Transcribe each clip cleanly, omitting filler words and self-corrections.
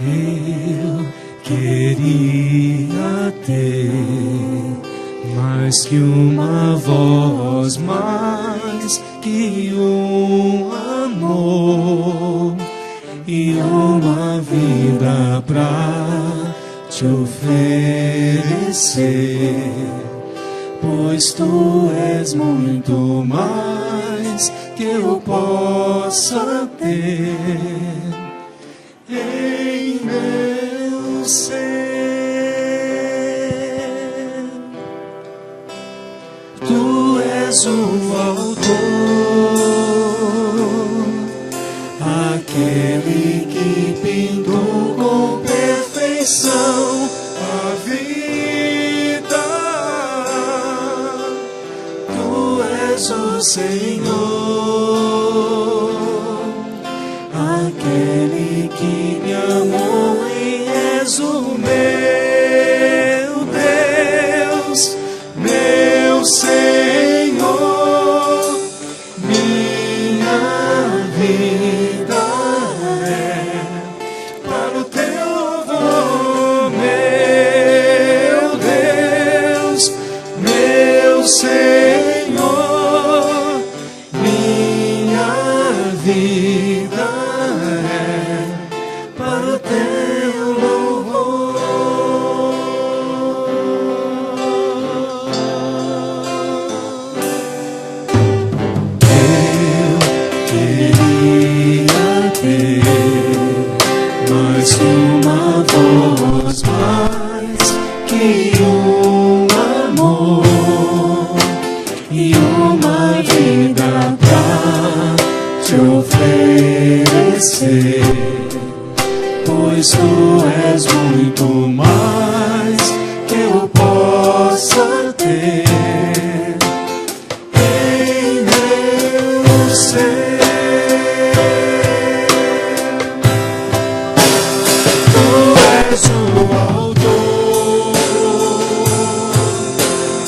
Eu queria ter mais que uma voz, mais que um amor e uma vida pra te oferecer, pois tu és muito mais que eu possa ter em meu ser. Tu és o autor, aquele que pintou com perfeição a vida. Tu és o Senhor, aquele que me amou e és o meu Deus, meu Senhor. Minha vida é para o teu louvor, meu Deus, meu Senhor. Minha vida para o teu louvor. Eu queria ter mais uma voz, mais que um amor e uma vida pra te oferecer, pois tu és muito mais que eu possa ter em meu ser. Tu és o autor,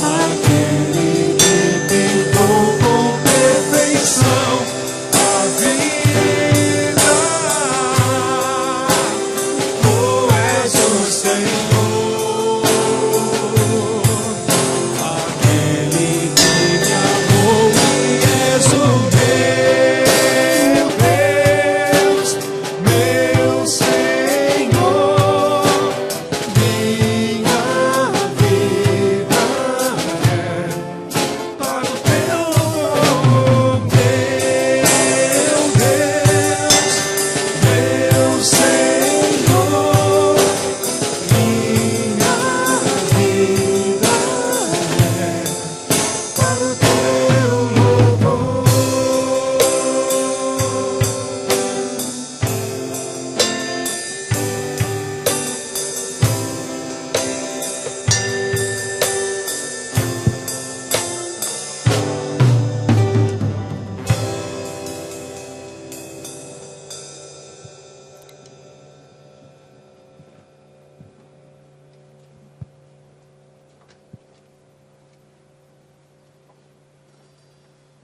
aquele que pintou com perfeição a vida. Tu és o Senhor, aquele que me amou e és o meu Deus, meu Senhor. Minha vida é para o teu louvor, meu Deus, meu Senhor. Minha vida é para o teu louvor.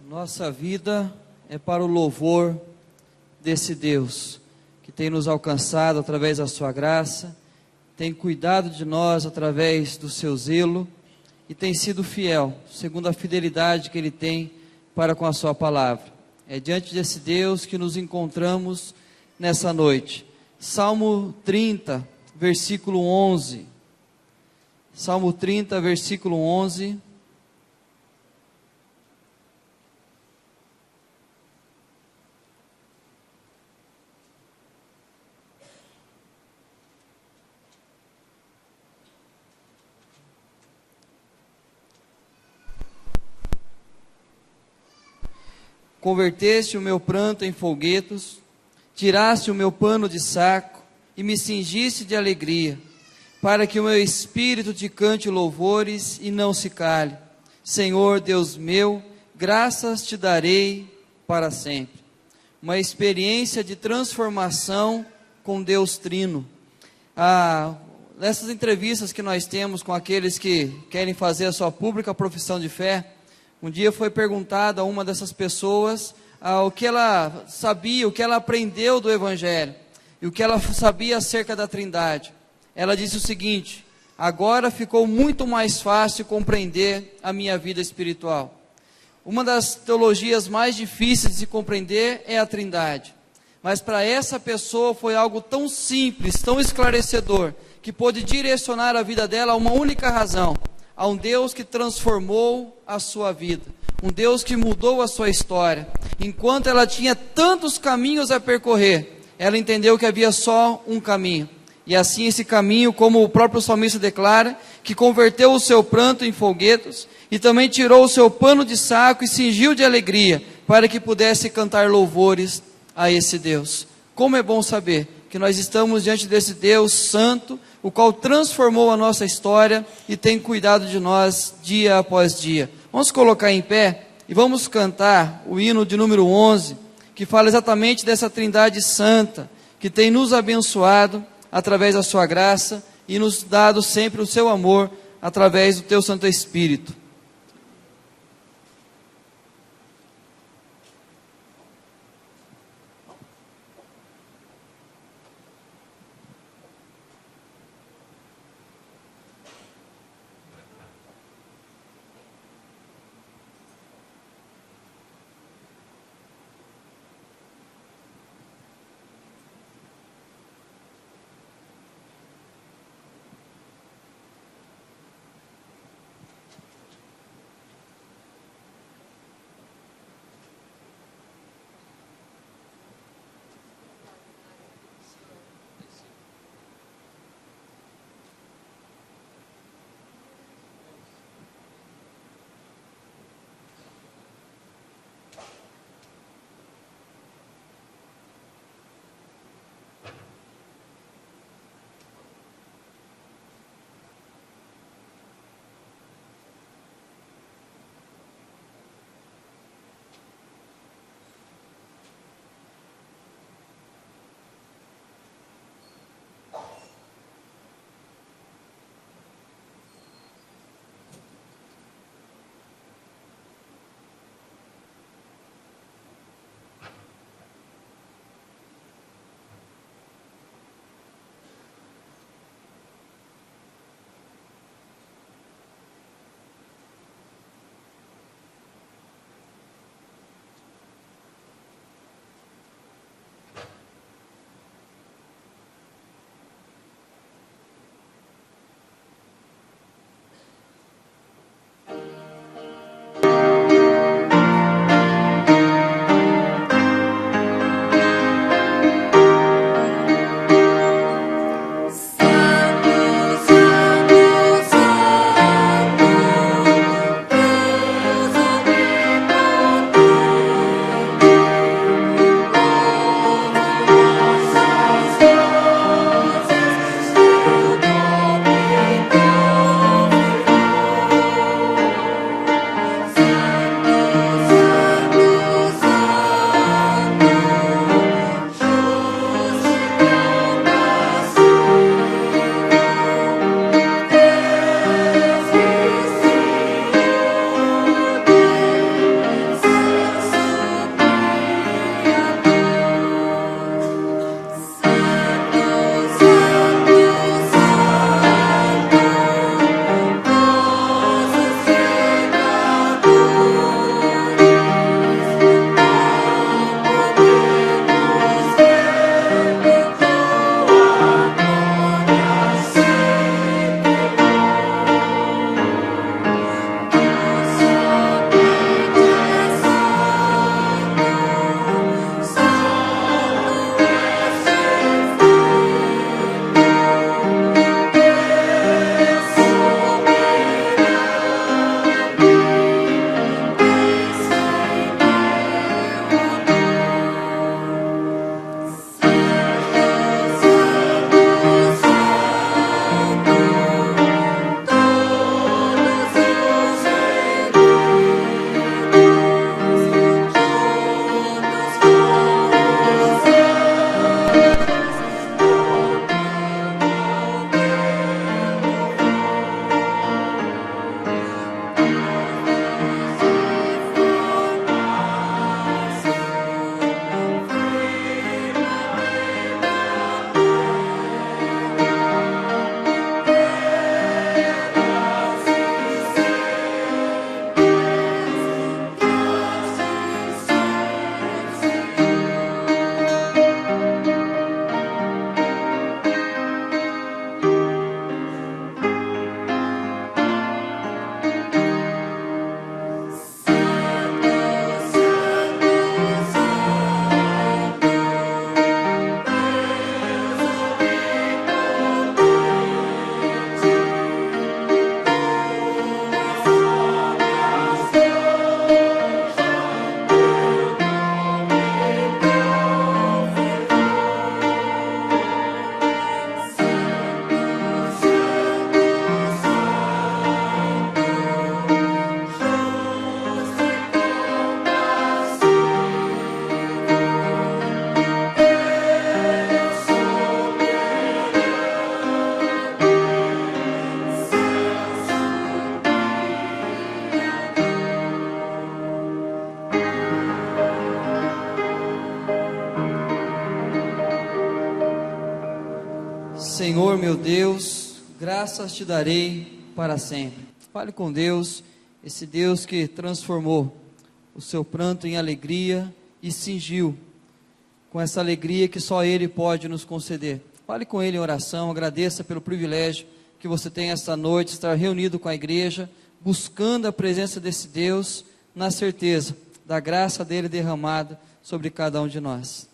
Nossa vida é para o louvor desse Deus que tem nos alcançado através da sua graça, tem cuidado de nós através do seu zelo e tem sido fiel, segundo a fidelidade que Ele tem para com a sua palavra. É diante desse Deus que nos encontramos nessa noite. Salmo 30, versículo 11. Salmo 30, versículo 11. Converteste o meu pranto em folguetos, tiraste o meu pano de saco e me cingiste de alegria, para que o meu espírito te cante louvores e não se cale. Senhor Deus meu, graças te darei para sempre. Uma experiência de transformação com Deus Trino. Nessas entrevistas que nós temos com aqueles que querem fazer a sua pública profissão de fé, um dia foi perguntado a uma dessas pessoas o que ela sabia, o que ela aprendeu do Evangelho. e o que ela sabia acerca da Trindade. Ela disse o seguinte: agora ficou muito mais fácil compreender a minha vida espiritual. Uma das teologias mais difíceis de compreender é a Trindade. Mas para essa pessoa foi algo tão simples, tão esclarecedor, que pôde direcionar a vida dela a uma única razão: a um Deus que transformou a sua vida, um Deus que mudou a sua história. Enquanto ela tinha tantos caminhos a percorrer, ela entendeu que havia só um caminho. E assim esse caminho, como o próprio salmista declara, que converteu o seu pranto em folguedos, e também tirou o seu pano de saco e cingiu de alegria, para que pudesse cantar louvores a esse Deus. Como é bom saber que nós estamos diante desse Deus santo, o qual transformou a nossa história e tem cuidado de nós dia após dia. Vamos colocar em pé e vamos cantar o hino de número 11, que fala exatamente dessa Trindade Santa, que tem nos abençoado através da sua graça e nos dado sempre o seu amor através do teu Santo Espírito. Senhor meu Deus, graças te darei para sempre. Fale com Deus, esse Deus que transformou o seu pranto em alegria e cingiu com essa alegria que só Ele pode nos conceder. Fale com Ele em oração, agradeça pelo privilégio que você tem esta noite, estar reunido com a igreja, buscando a presença desse Deus, na certeza da graça dEle derramada sobre cada um de nós.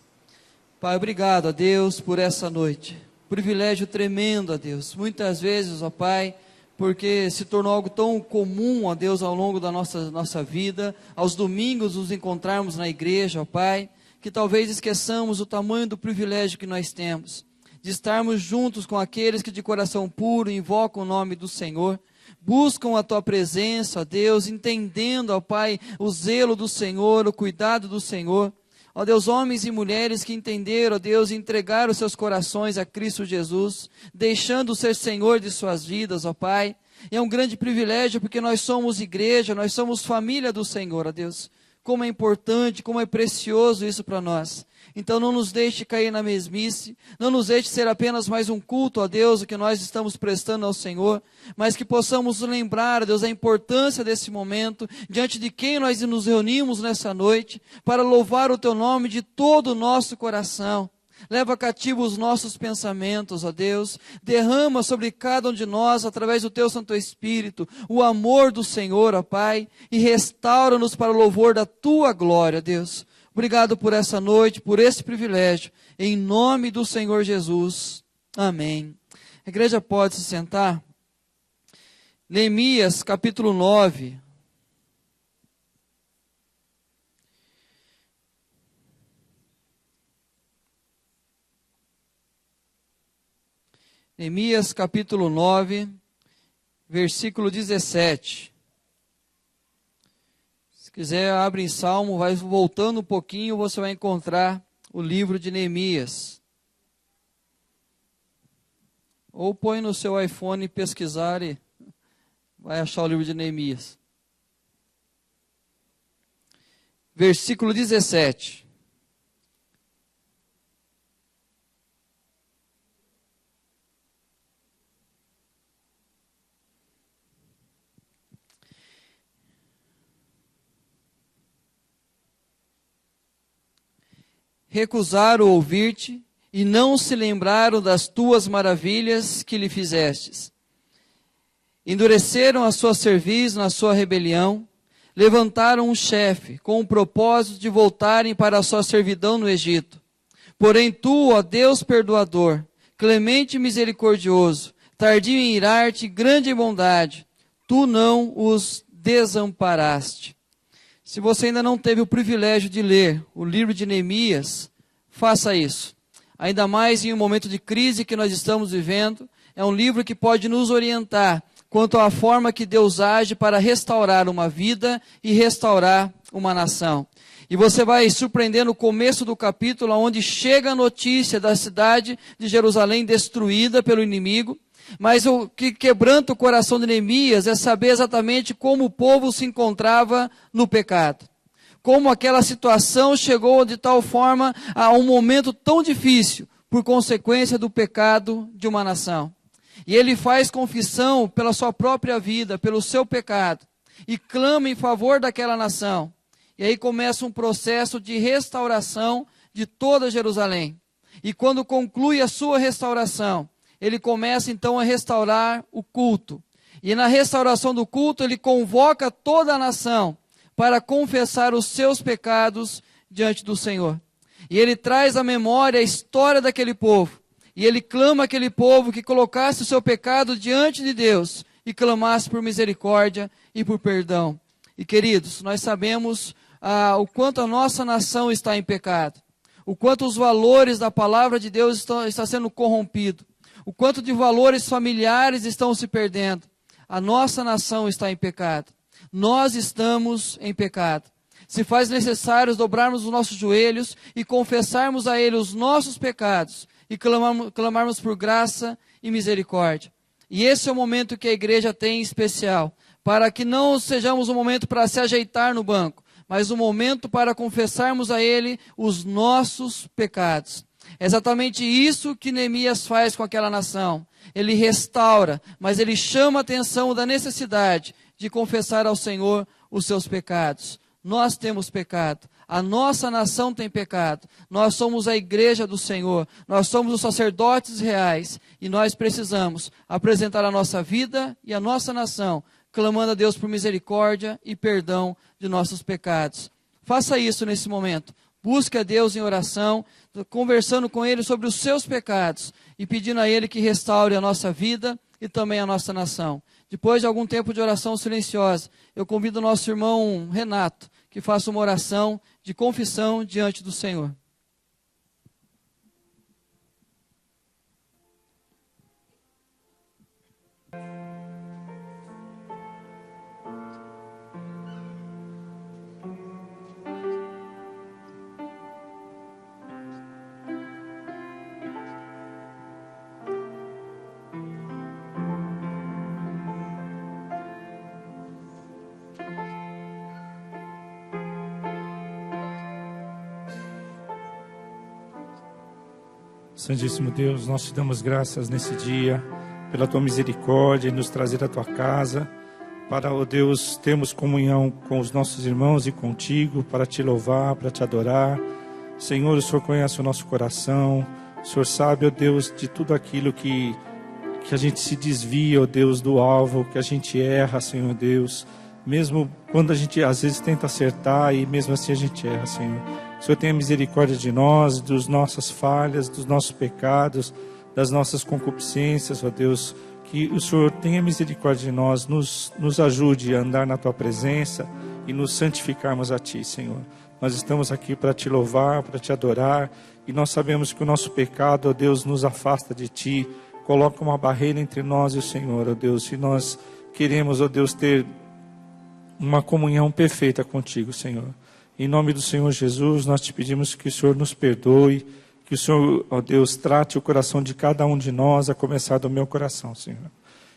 Pai, obrigado a Deus por essa noite, privilégio tremendo a Deus, muitas vezes, ó Pai, porque se tornou algo tão comum, ó Deus, ao longo da nossa vida, aos domingos nos encontrarmos na igreja, ó Pai, que talvez esqueçamos o tamanho do privilégio que nós temos, de estarmos juntos com aqueles que de coração puro invocam o nome do Senhor, buscam a Tua presença, ó Deus, entendendo, ó Pai, o zelo do Senhor, o cuidado do Senhor. Ó Deus, homens e mulheres que entenderam, ó Deus, e entregaram seus corações a Cristo Jesus, deixando ser Senhor de suas vidas, ó Pai. E é um grande privilégio porque nós somos igreja, nós somos família do Senhor, ó Deus. Como é importante, como é precioso isso para nós. Então não nos deixe cair na mesmice, não nos deixe ser apenas mais um culto a Deus, o que nós estamos prestando ao Senhor, mas que possamos lembrar, Deus, a importância desse momento, diante de quem nós nos reunimos nessa noite, para louvar o Teu nome de todo o nosso coração. Leva cativo os nossos pensamentos, ó Deus, derrama sobre cada um de nós, através do Teu Santo Espírito, o amor do Senhor, ó Pai, e restaura-nos para o louvor da Tua glória, Deus. Obrigado por essa noite, por esse privilégio, em nome do Senhor Jesus. Amém. A igreja pode se sentar. Neemias, capítulo 9. Neemias, capítulo 9, versículo 17. Se quiser, abre em Salmo, vai voltando um pouquinho, você vai encontrar o livro de Neemias. Ou põe no seu iPhone pesquisar e vai achar o livro de Neemias. Versículo 17. Recusaram ouvir-te e não se lembraram das tuas maravilhas que lhe fizestes. Endureceram a sua cerviz na sua rebelião, levantaram um chefe com o propósito de voltarem para a sua servidão no Egito. Porém tu, ó Deus perdoador, clemente e misericordioso, tardio em irar-te, grande em bondade, tu não os desamparaste. Se você ainda não teve o privilégio de ler o livro de Neemias, faça isso. Ainda mais em um momento de crise que nós estamos vivendo, é um livro que pode nos orientar quanto à forma que Deus age para restaurar uma vida e restaurar uma nação. E você vai surpreender no começo do capítulo, onde chega a notícia da cidade de Jerusalém destruída pelo inimigo. Mas o que quebranta o coração de Neemias é saber exatamente como o povo se encontrava no pecado. Como aquela situação chegou de tal forma a um momento tão difícil, por consequência do pecado de uma nação. E ele faz confissão pela sua própria vida, pelo seu pecado, e clama em favor daquela nação. E aí começa um processo de restauração de toda Jerusalém. E quando conclui a sua restauração, ele começa então a restaurar o culto. E na restauração do culto, ele convoca toda a nação para confessar os seus pecados diante do Senhor. E ele traz à memória a história daquele povo. E ele clama aquele povo que colocasse o seu pecado diante de Deus e clamasse por misericórdia e por perdão. E queridos, nós sabemos o quanto a nossa nação está em pecado. O quanto os valores da palavra de Deus estão sendo corrompidos. O quanto de valores familiares estão se perdendo. A nossa nação está em pecado. Nós estamos em pecado. Se faz necessário dobrarmos os nossos joelhos e confessarmos a Ele os nossos pecados e clamarmos por graça e misericórdia. E esse é o momento que a igreja tem em especial, para que não sejamos um momento para se ajeitar no banco, mas um momento para confessarmos a Ele os nossos pecados. É exatamente isso que Neemias faz com aquela nação. Ele restaura, mas ele chama a atenção da necessidade de confessar ao Senhor os seus pecados. Nós temos pecado, a nossa nação tem pecado, nós somos a igreja do Senhor, nós somos os sacerdotes reais e nós precisamos apresentar a nossa vida e a nossa nação, clamando a Deus por misericórdia e perdão de nossos pecados. Faça isso nesse momento, busque a Deus em oração, conversando com Ele sobre os seus pecados e pedindo a Ele que restaure a nossa vida e também a nossa nação. Depois de algum tempo de oração silenciosa, eu convido o nosso irmão Renato, que faça uma oração de confissão diante do Senhor. Santíssimo Deus, nós te damos graças nesse dia, pela tua misericórdia e nos trazer à tua casa, para, ó Deus, termos comunhão com os nossos irmãos e contigo, para te louvar, para te adorar. Senhor, o Senhor conhece o nosso coração, o Senhor sabe, ó Deus, de tudo aquilo que a gente se desvia, ó Deus, do alvo, que a gente erra, Senhor Deus, mesmo quando a gente às vezes tenta acertar e mesmo assim a gente erra, Senhor. O Senhor tenha misericórdia de nós, das nossas falhas, dos nossos pecados, das nossas concupiscências, ó Deus. Que o Senhor tenha misericórdia de nós, nos ajude a andar na Tua presença e nos santificarmos a Ti, Senhor. Nós estamos aqui para Te louvar, para Te adorar, e nós sabemos que o nosso pecado, ó Deus, nos afasta de Ti, coloca uma barreira entre nós e o Senhor, ó Deus. E nós queremos, ó Deus, ter uma comunhão perfeita contigo, Senhor. Em nome do Senhor Jesus, nós te pedimos que o Senhor nos perdoe, que o Senhor, ó Deus, trate o coração de cada um de nós, a começar do meu coração, Senhor.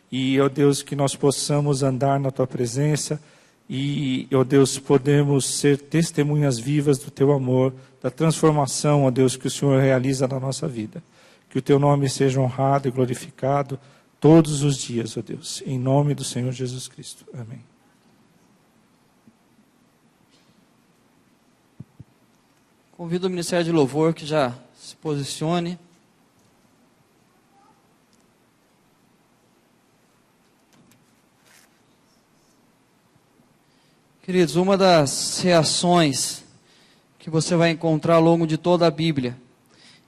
E, ó Deus, que nós possamos andar na Tua presença e, ó Deus, podemos ser testemunhas vivas do Teu amor, da transformação, ó Deus, que o Senhor realiza na nossa vida. Que o Teu nome seja honrado e glorificado todos os dias, ó Deus. Em nome do Senhor Jesus Cristo. Amém. Convido o Ministério de Louvor que já se posicione. Queridos, uma das reações que você vai encontrar ao longo de toda a Bíblia,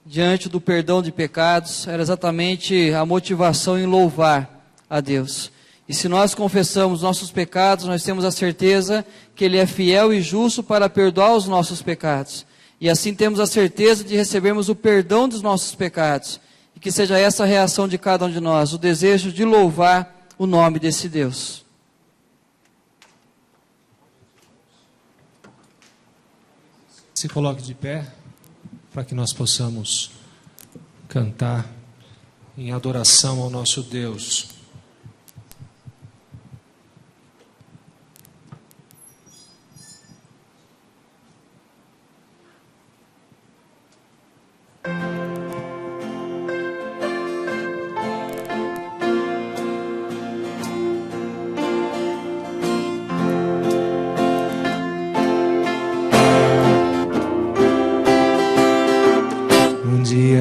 diante do perdão de pecados, era exatamente a motivação em louvar a Deus. E se nós confessamos nossos pecados, nós temos a certeza que Ele é fiel e justo para perdoar os nossos pecados. E assim temos a certeza de recebermos o perdão dos nossos pecados. E que seja essa a reação de cada um de nós, o desejo de louvar o nome desse Deus. Se coloque de pé, para que nós possamos cantar em adoração ao nosso Deus.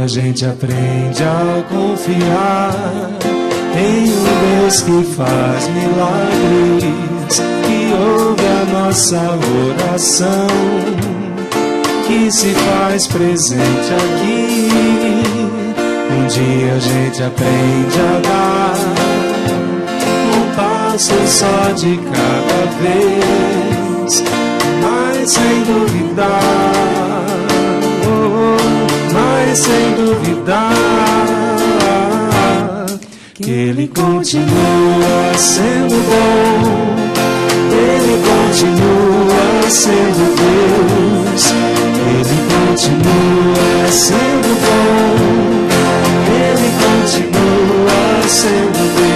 A gente aprende a confiar em um Deus que faz milagres, que ouve a nossa oração, que se faz presente aqui. Um dia a gente aprende a dar um passo só de cada vez, mas sem duvidar, mas sem duvidar, que Ele continua sendo bom, Ele continua sendo Deus, Ele continua sendo bom, Ele continua sendo Deus.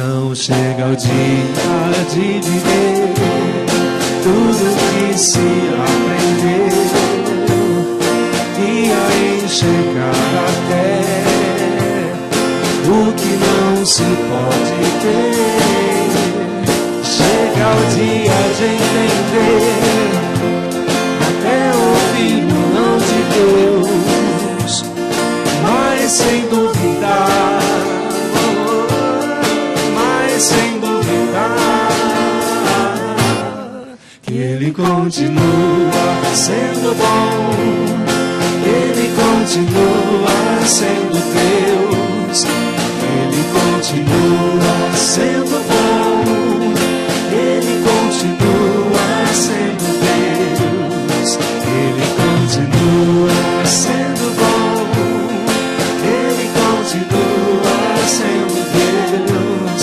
Então chega o dia de viver tudo que se aprendeu e a enxergar até o que não se pode ter. Chega o dia de entender até ouvir o não de Deus, mas sem duvidar, sem duvidar, que Ele continua sendo bom, Ele continua sendo Deus, Ele continua sendo bom, Ele continua sendo Deus, Ele continua sendo bom, Ele continua sendo Deus,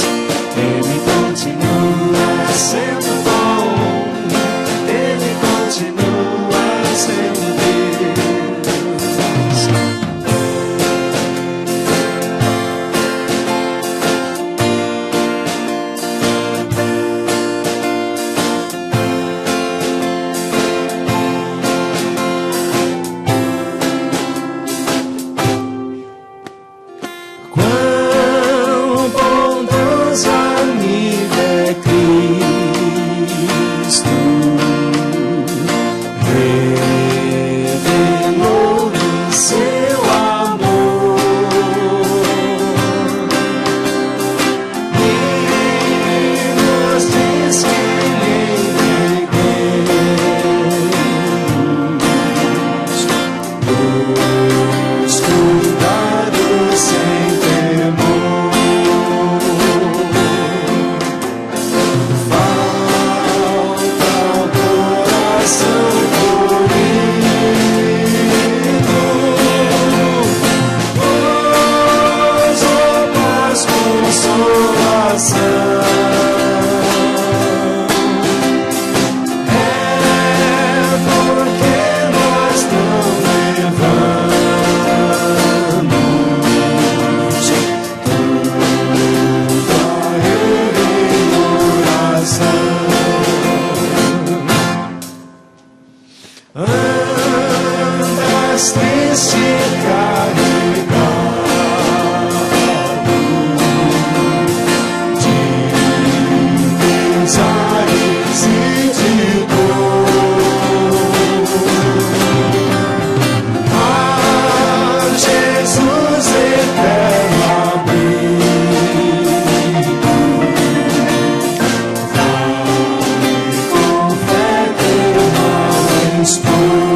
Ele continua sendo bom, Ele continua sendo Deus. Quão bondoso amigo é Cristo, revelou em seu amor e nos diz que Ele os cuidados sem temor. Falta o coração dorido, pois o paz consolação é porque nós não levamos andas triste e carregado de pesares e de dor. A Jesus eterno abrigo, com fé teu mal expor.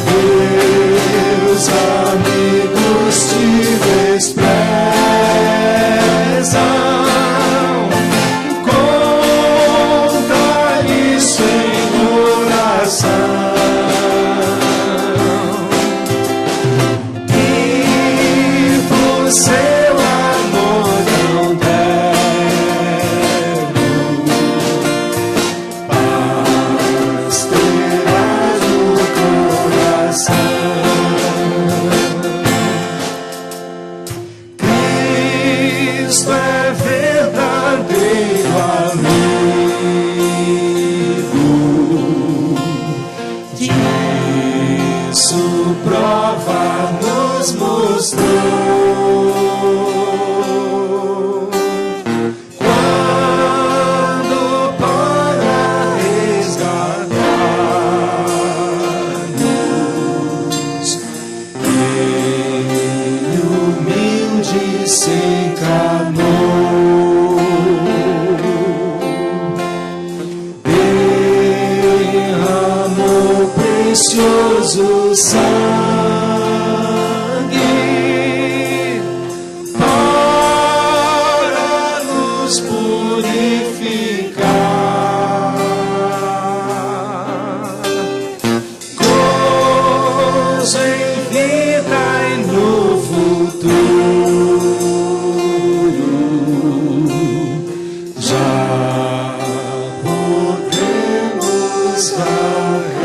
Teus amigos te desprezam, conta isso em oração, e por seu amor não deve paz terás no coração. Cristo é verdadeiro amigo, disso prova nos mostrou. Quando para resgatar-nos, Ele humilde se encarnou, derramou precioso sangue para nos purificar. Gozo em vida e no futuro, já podemos carregar.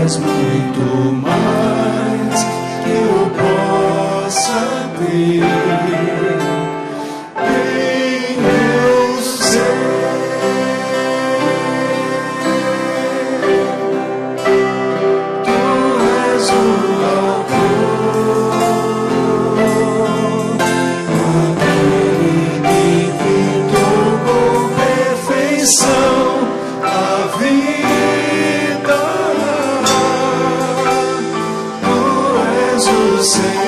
és muito mais que eu possa ter. Em meu ser, tu és o autor, aquele que pintou com perfeição a vida. Tu és o Senhor,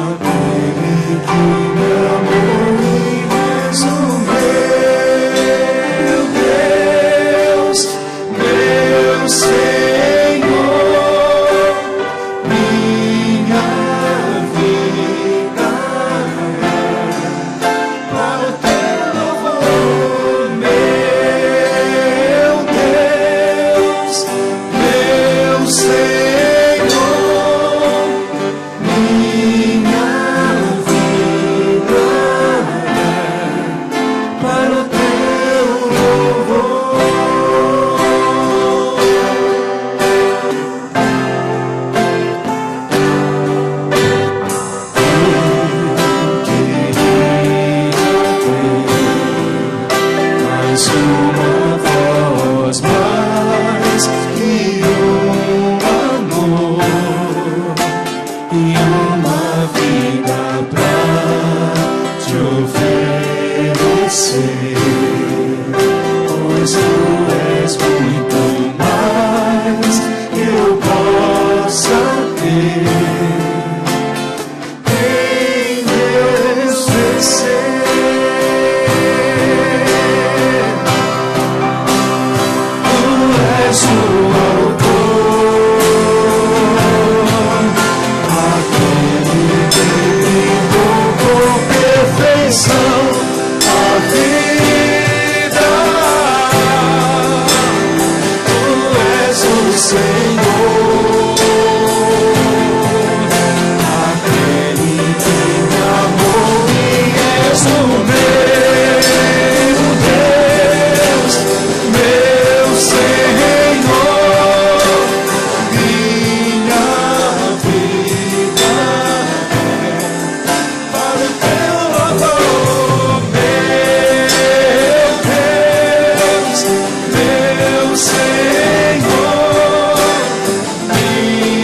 aquele que me amou e és o meu Deus, meu Senhor, minha vida para o teu louvor, meu Deus, meu Senhor, minha vida para o teu louvor. Mais uma voz, mais que amor e uma vida pra te oferecer, pois tu és muito mais que eu possa ter. Em meu ser, tu és o autor, aquele que pintou com perfeição a vida. Tu és o Senhor, aquele que me amou e és o meu Deus, meu Senhor, minha vida para o teu louvor, meu Deus, meu Senhor, minha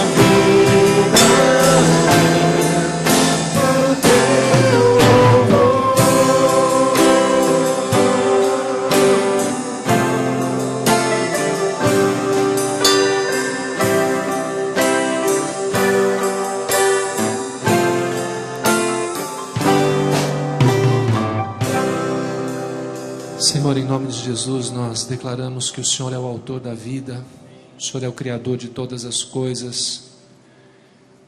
vida para o teu louvor. Senhor, em nome de Jesus, nós declaramos que o Senhor é o autor da vida, o Senhor é o Criador de todas as coisas.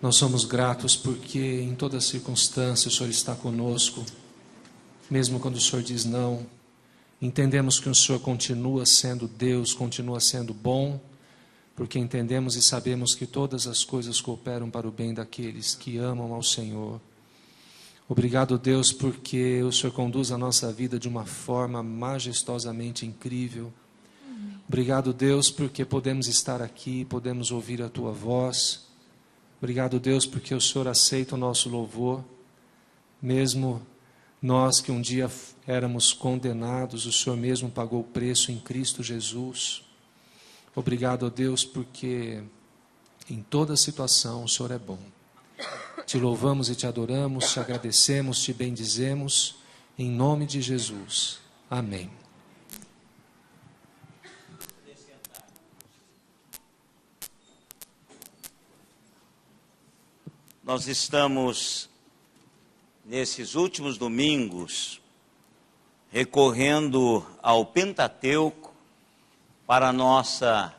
Nós somos gratos porque em toda circunstância o Senhor está conosco, mesmo quando o Senhor diz não. Entendemos que o Senhor continua sendo Deus, continua sendo bom, porque entendemos e sabemos que todas as coisas cooperam para o bem daqueles que amam ao Senhor. Obrigado, Deus, porque o Senhor conduz a nossa vida de uma forma majestosamente incrível. Obrigado, Deus, porque podemos estar aqui, podemos ouvir a Tua voz. Obrigado, Deus, porque o Senhor aceita o nosso louvor. Mesmo nós que um dia éramos condenados, o Senhor mesmo pagou o preço em Cristo Jesus. Obrigado, Deus, porque em toda situação o Senhor é bom. Te louvamos e te adoramos, te agradecemos, te bendizemos, em nome de Jesus. Amém. Nós estamos, nesses últimos domingos, recorrendo ao Pentateuco para a nossa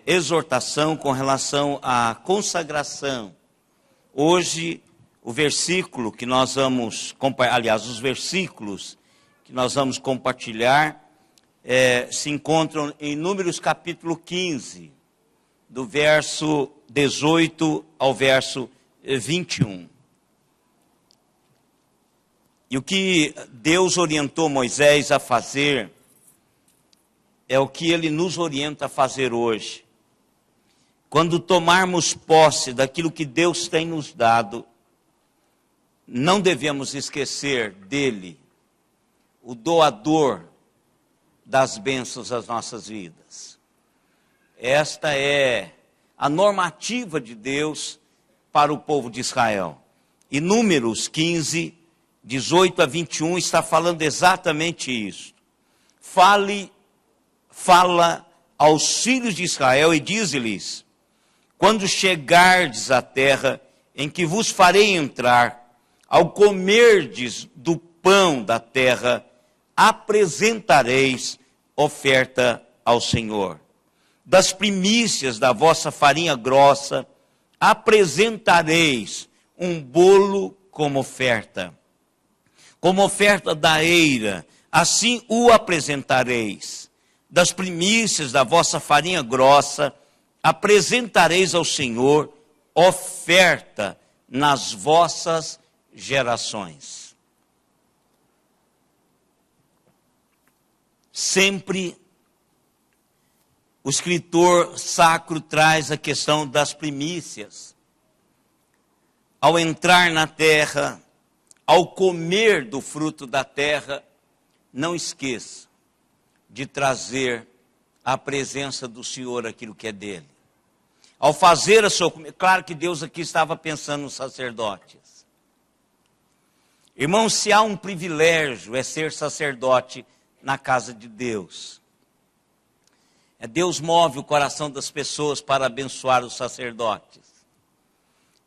exortação com relação à consagração. Hoje, o versículo que nós vamos, os versículos que nós vamos compartilhar se encontram em Números capítulo 15, do verso 18 ao verso 21. E o que Deus orientou Moisés a fazer é o que ele nos orienta a fazer hoje. Quando tomarmos posse daquilo que Deus tem nos dado, não devemos esquecer dele, o doador das bênçãos das nossas vidas. Esta é a normativa de Deus para o povo de Israel. E Números 15, 18 a 21 está falando exatamente isso. Fala aos filhos de Israel e diz-lhes: quando chegardes à terra em que vos farei entrar, ao comerdes do pão da terra, apresentareis oferta ao Senhor. Das primícias da vossa farinha grossa, apresentareis um bolo como oferta da eira, assim o apresentareis. Das primícias da vossa farinha grossa, apresentareis ao Senhor oferta nas vossas gerações. Sempre o escritor sacro traz a questão das primícias. Ao entrar na terra, ao comer do fruto da terra, não esqueça de trazer à presença do Senhor aquilo que é dele. Ao fazer a sua comida, claro que Deus aqui estava pensando nos sacerdotes. Irmãos, se há um privilégio é ser sacerdote na casa de Deus. Deus move o coração das pessoas para abençoar os sacerdotes.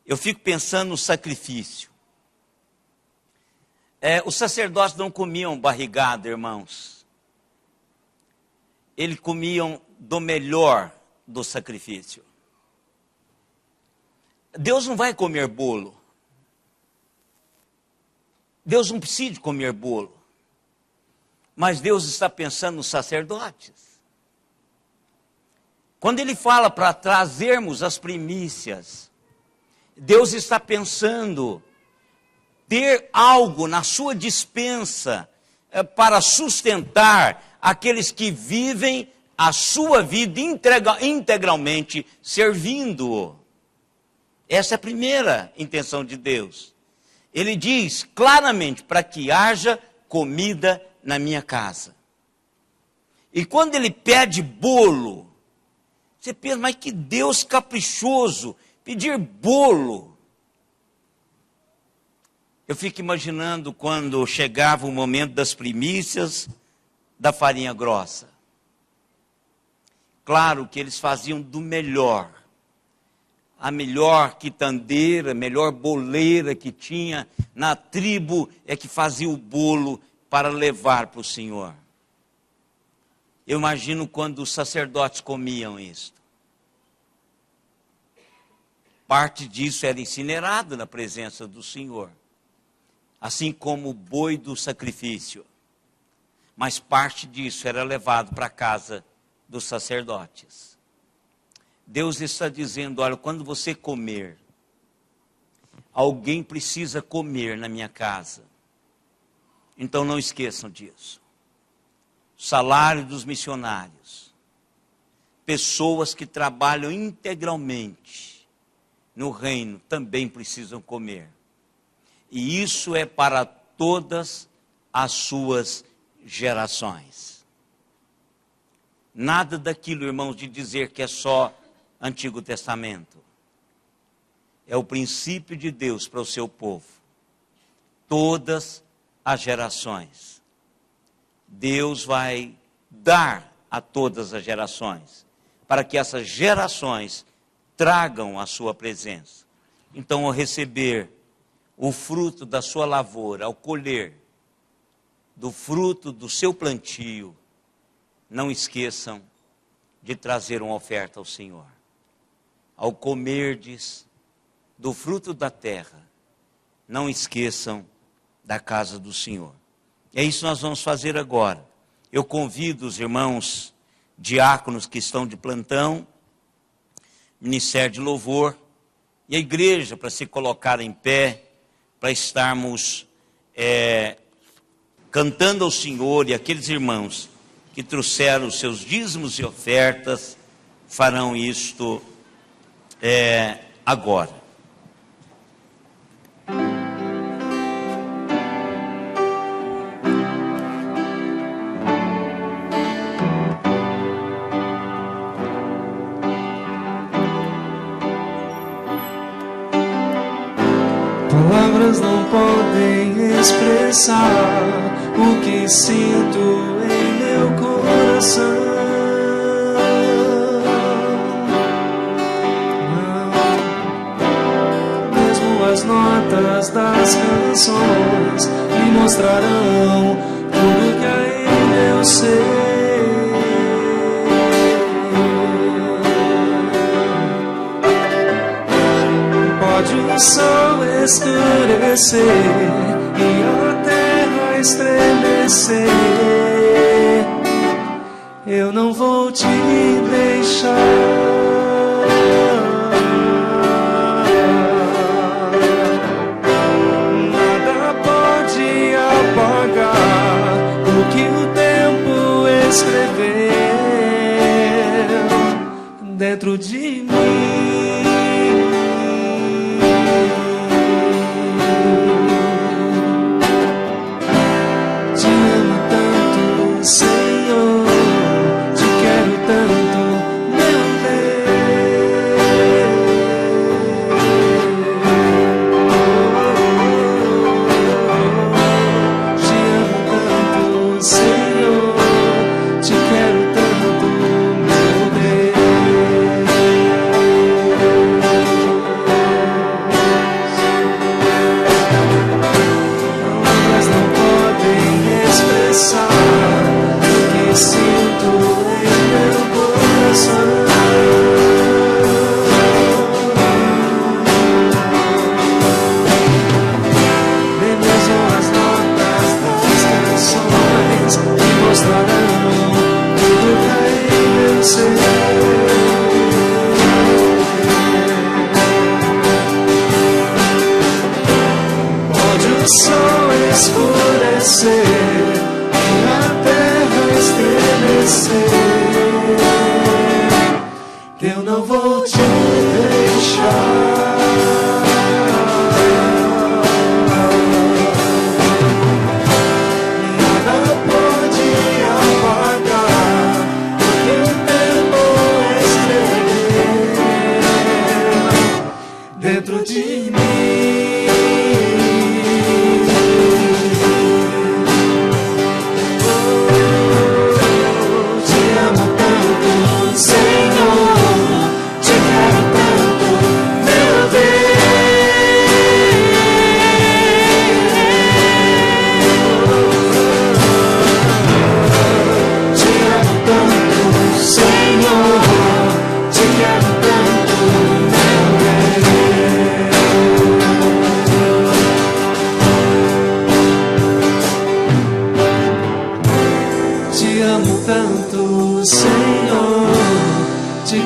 Eu fico pensando no sacrifício. Os sacerdotes não comiam barrigada, irmãos. Eles comiam do melhor do sacrifício. Deus não vai comer bolo. Deus não precisa de comer bolo. Mas Deus está pensando nos sacerdotes. Quando Ele fala para trazermos as primícias, Deus está pensando ter algo na sua despensa para sustentar aqueles que vivem a sua vida integralmente servindo-o. Essa é a primeira intenção de Deus. Ele diz claramente, para que haja comida na minha casa. E quando ele pede bolo, você pensa, mas que Deus caprichoso, pedir bolo. Eu fico imaginando quando chegava o momento das primícias da farinha grossa. Claro que eles faziam do melhor. A melhor quitandeira, a melhor boleira que tinha na tribo é que fazia o bolo para levar para o Senhor. Eu imagino quando os sacerdotes comiam isso. Parte disso era incinerado na presença do Senhor, assim como o boi do sacrifício. Mas parte disso era levado para a casa dos sacerdotes. Deus está dizendo, olha, quando você comer, alguém precisa comer na minha casa. Então não esqueçam disso. O salário dos missionários. Pessoas que trabalham integralmente no reino também precisam comer. E isso é para todas as suas gerações. Nada daquilo, irmãos, de dizer que é só Antigo Testamento. É o princípio de Deus para o seu povo. Todas as gerações. Deus vai dar a todas as gerações, para que essas gerações tragam a sua presença. Então, ao receber o fruto da sua lavoura, ao colher do fruto do seu plantio, não esqueçam de trazer uma oferta ao Senhor. Ao comerdes do fruto da terra, não esqueçam da casa do Senhor. É isso que nós vamos fazer agora. Eu convido os irmãos diáconos que estão de plantão, Ministério de Louvor, e a igreja para se colocar em pé, para estarmos cantando ao Senhor, e aqueles irmãos que trouxeram os seus dízimos e ofertas farão isto agora. Palavras não podem expressar o que sinto em meu coração. Mesmo as notas das canções me mostrarão tudo que ainda eu sei. Pode o sol escurecer e a terra estremecer, eu não vou te deixar. Nada pode apagar o que o tempo escreveu dentro de mim. Senhor, te quero tanto, meu Deus. Te amo tanto, Senhor, te quero tanto, meu Deus. Palavras não podem expressar sinto em meu coração. Nem mesmo as notas das canções me mostrarão tudo que eu sei. Pode o sol escurecer, eu não vou te deixar. Nada pode apagar o que o tempo escreveu dentro de mim.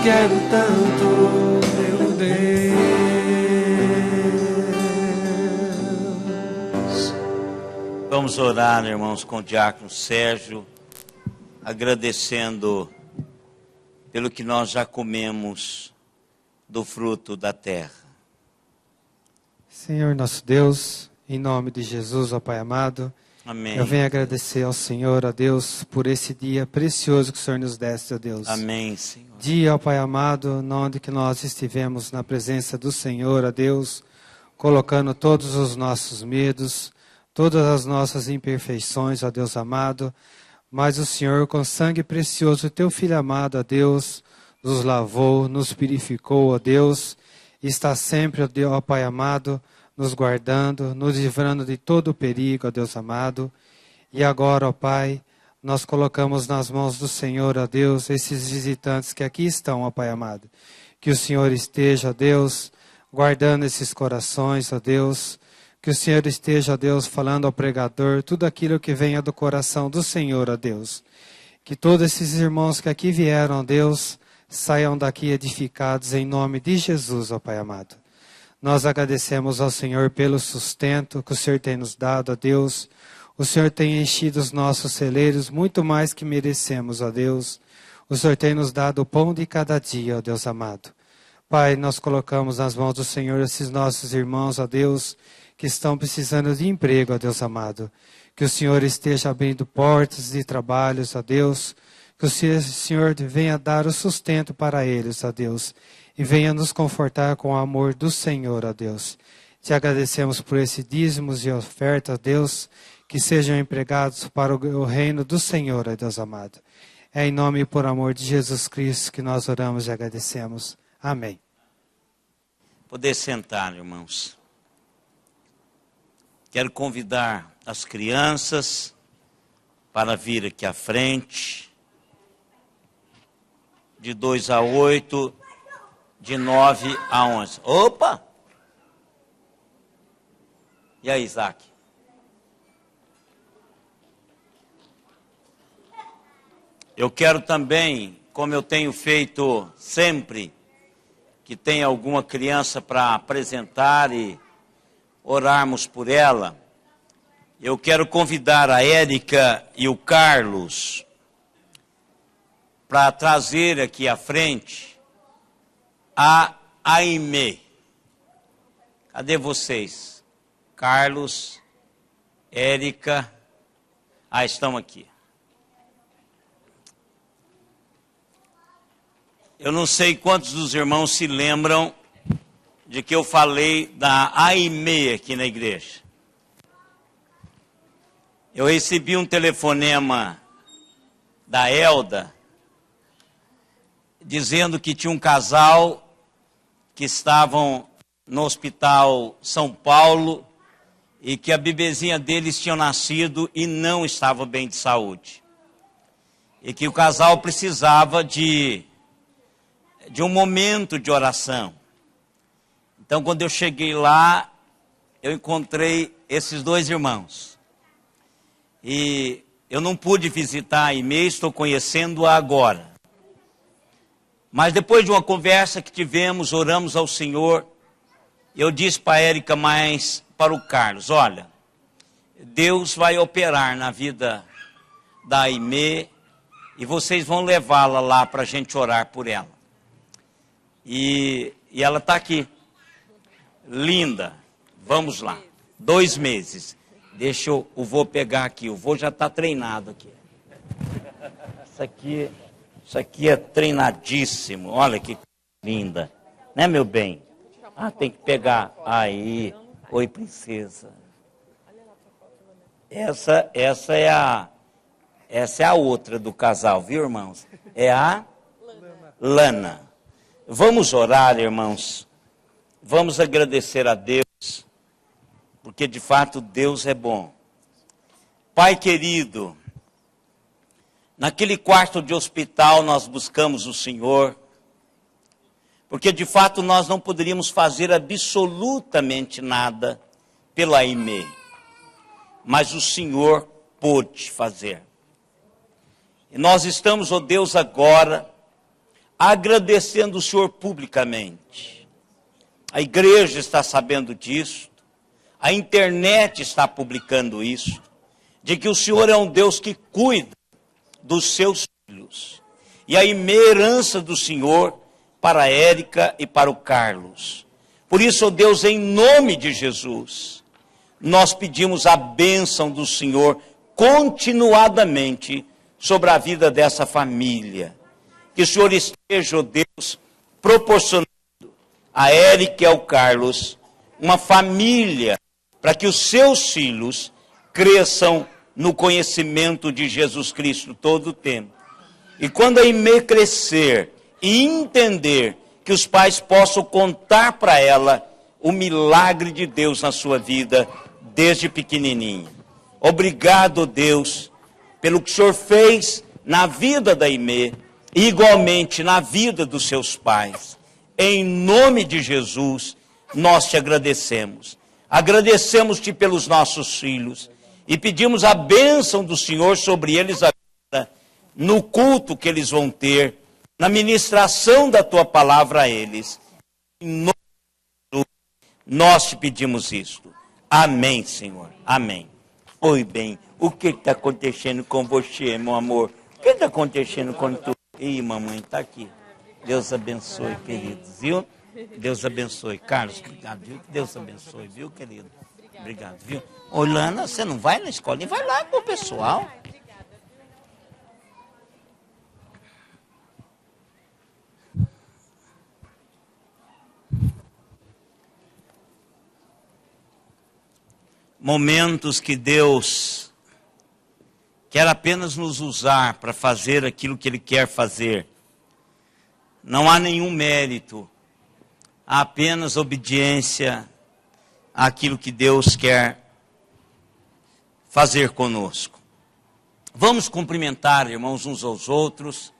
Quero tanto, meu Deus. Vamos orar, irmãos, com o diácono Sérgio, agradecendo pelo que nós já comemos do fruto da terra. Senhor nosso Deus, em nome de Jesus, ó Pai amado, Amém. Eu venho agradecer ao Senhor, ó Deus, por esse dia precioso que o Senhor nos deste, ó Deus. Amém, Senhor. Dia, ó Pai amado, onde que nós estivemos na presença do Senhor, ó Deus, colocando todos os nossos medos, todas as nossas imperfeições, ó Deus amado, mas o Senhor, com sangue precioso, teu Filho amado, ó Deus, nos lavou, nos purificou, ó Deus, e está sempre, ó Pai amado, nos guardando, nos livrando de todo o perigo, ó Deus amado. E agora, ó Pai, nós colocamos nas mãos do Senhor, ó Deus, esses visitantes que aqui estão, ó Pai amado. Que o Senhor esteja, ó Deus, guardando esses corações, ó Deus. Que o Senhor esteja, ó Deus, falando ao pregador tudo aquilo que venha do coração do Senhor, ó Deus. Que todos esses irmãos que aqui vieram, ó Deus, saiam daqui edificados em nome de Jesus, ó Pai amado. Nós agradecemos ao Senhor pelo sustento que o Senhor tem nos dado, ó Deus. O Senhor tem enchido os nossos celeiros muito mais que merecemos, ó Deus. O Senhor tem nos dado o pão de cada dia, ó Deus amado. Pai, nós colocamos nas mãos do Senhor esses nossos irmãos, ó Deus, que estão precisando de emprego, ó Deus amado. Que o Senhor esteja abrindo portas de trabalhos, ó Deus. Que o Senhor venha dar o sustento para eles, ó Deus. E venha nos confortar com o amor do Senhor, ó Deus. Te agradecemos por esses dízimos e ofertas, ó Deus, que sejam empregados para o reino do Senhor, ó Deus amado. É em nome e por amor de Jesus Cristo que nós oramos e agradecemos. Amém. Poder sentar, irmãos. Quero convidar as crianças para vir aqui à frente. De 2 a 8, de 9 a 11. Opa! E aí, Isaac? Eu quero também, como eu tenho feito sempre, que tem alguma criança para apresentar e orarmos por ela, eu quero convidar a Érica e o Carlos para trazer aqui à frente a Aimee. Cadê vocês? Carlos, Érica, estão aqui. Eu não sei quantos dos irmãos se lembram de que eu falei da Aimee aqui na igreja. Eu recebi um telefonema da Elda, dizendo que tinha um casal que estavam no hospital São Paulo e que a bebezinha deles tinha nascido e não estava bem de saúde. E que o casal precisava de um momento de oração. Então, quando eu cheguei lá, eu encontrei esses dois irmãos. E eu não pude visitar a Aimee, estou conhecendo-a agora. Mas depois de uma conversa que tivemos, oramos ao Senhor, eu disse para a Érica, mas para o Carlos, olha, Deus vai operar na vida da Aimee e vocês vão levá-la lá para a gente orar por ela. E ela está aqui, linda, vamos lá, 2 meses. Deixa eu vou pegar aqui, o vô já está treinado aqui. Isso aqui é treinadíssimo, olha que linda, né, meu bem? Tem que pegar, aí, oi princesa. Essa é a outra do casal, viu, irmãos? É a Lana. Vamos orar, irmãos. Vamos agradecer a Deus, porque de fato Deus é bom. Pai querido, naquele quarto de hospital nós buscamos o Senhor, porque de fato nós não poderíamos fazer absolutamente nada pela Aimee, mas o Senhor pôde fazer. E nós estamos, ó Deus, agora agradecendo o Senhor publicamente. A igreja está sabendo disso, a internet está publicando isso, de que o Senhor é um Deus que cuida dos seus filhos. E a herança do Senhor para a Érica e para o Carlos. Por isso, ó Deus, em nome de Jesus, nós pedimos a bênção do Senhor continuadamente sobre a vida dessa família. Que o Senhor esteja, ó Deus, proporcionando a Érica e ao Carlos uma família para que os seus filhos cresçam no conhecimento de Jesus Cristo todo o tempo. E quando a Aimee crescer e entender que os pais possam contar para ela o milagre de Deus na sua vida desde pequenininha. Obrigado, Deus, pelo que o Senhor fez na vida da Aimee e igualmente na vida dos seus pais. Em nome de Jesus, nós te agradecemos. Agradecemos-te pelos nossos filhos e pedimos a bênção do Senhor sobre eles agora, no culto que eles vão ter, na ministração da tua palavra a eles. Em nome de Jesus, nós te pedimos isto. Amém, Senhor. Amém. Oi, bem. O que está acontecendo com você, meu amor? O que está acontecendo com tu? Ih, mamãe, está aqui. Deus abençoe, queridos, viu? Deus abençoe. Carlos, obrigado, viu? Deus abençoe, viu, querido? Obrigado, viu? Ô, Lana, você não vai na escola? Vai lá com o pessoal. Momentos que Deus quer apenas nos usar para fazer aquilo que Ele quer fazer. Não há nenhum mérito, há apenas obediência àquilo que Deus quer fazer conosco. Vamos cumprimentar, irmãos, uns aos outros.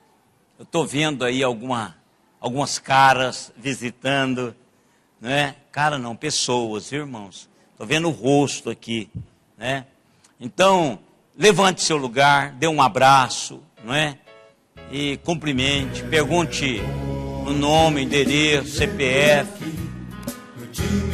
Eu estou vendo aí algumas caras visitando, não é? Cara não, pessoas, irmãos. Estou vendo o rosto aqui, né? Então, levante seu lugar, dê um abraço, não é? E cumprimente, pergunte o nome, endereço, CPF,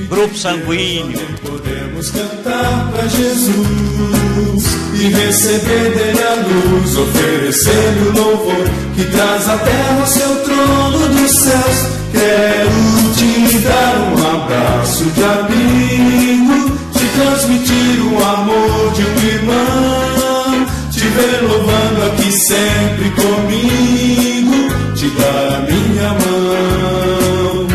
grupo sanguíneo. Podemos cantar para Jesus e receber dele a luz, oferecer-lhe o louvor que traz à terra o seu trono dos céus. Quero te dar um abraço de amigo, te transmitir o amor de um irmão, te ver louvando aqui sempre comigo, te dar a minha mão.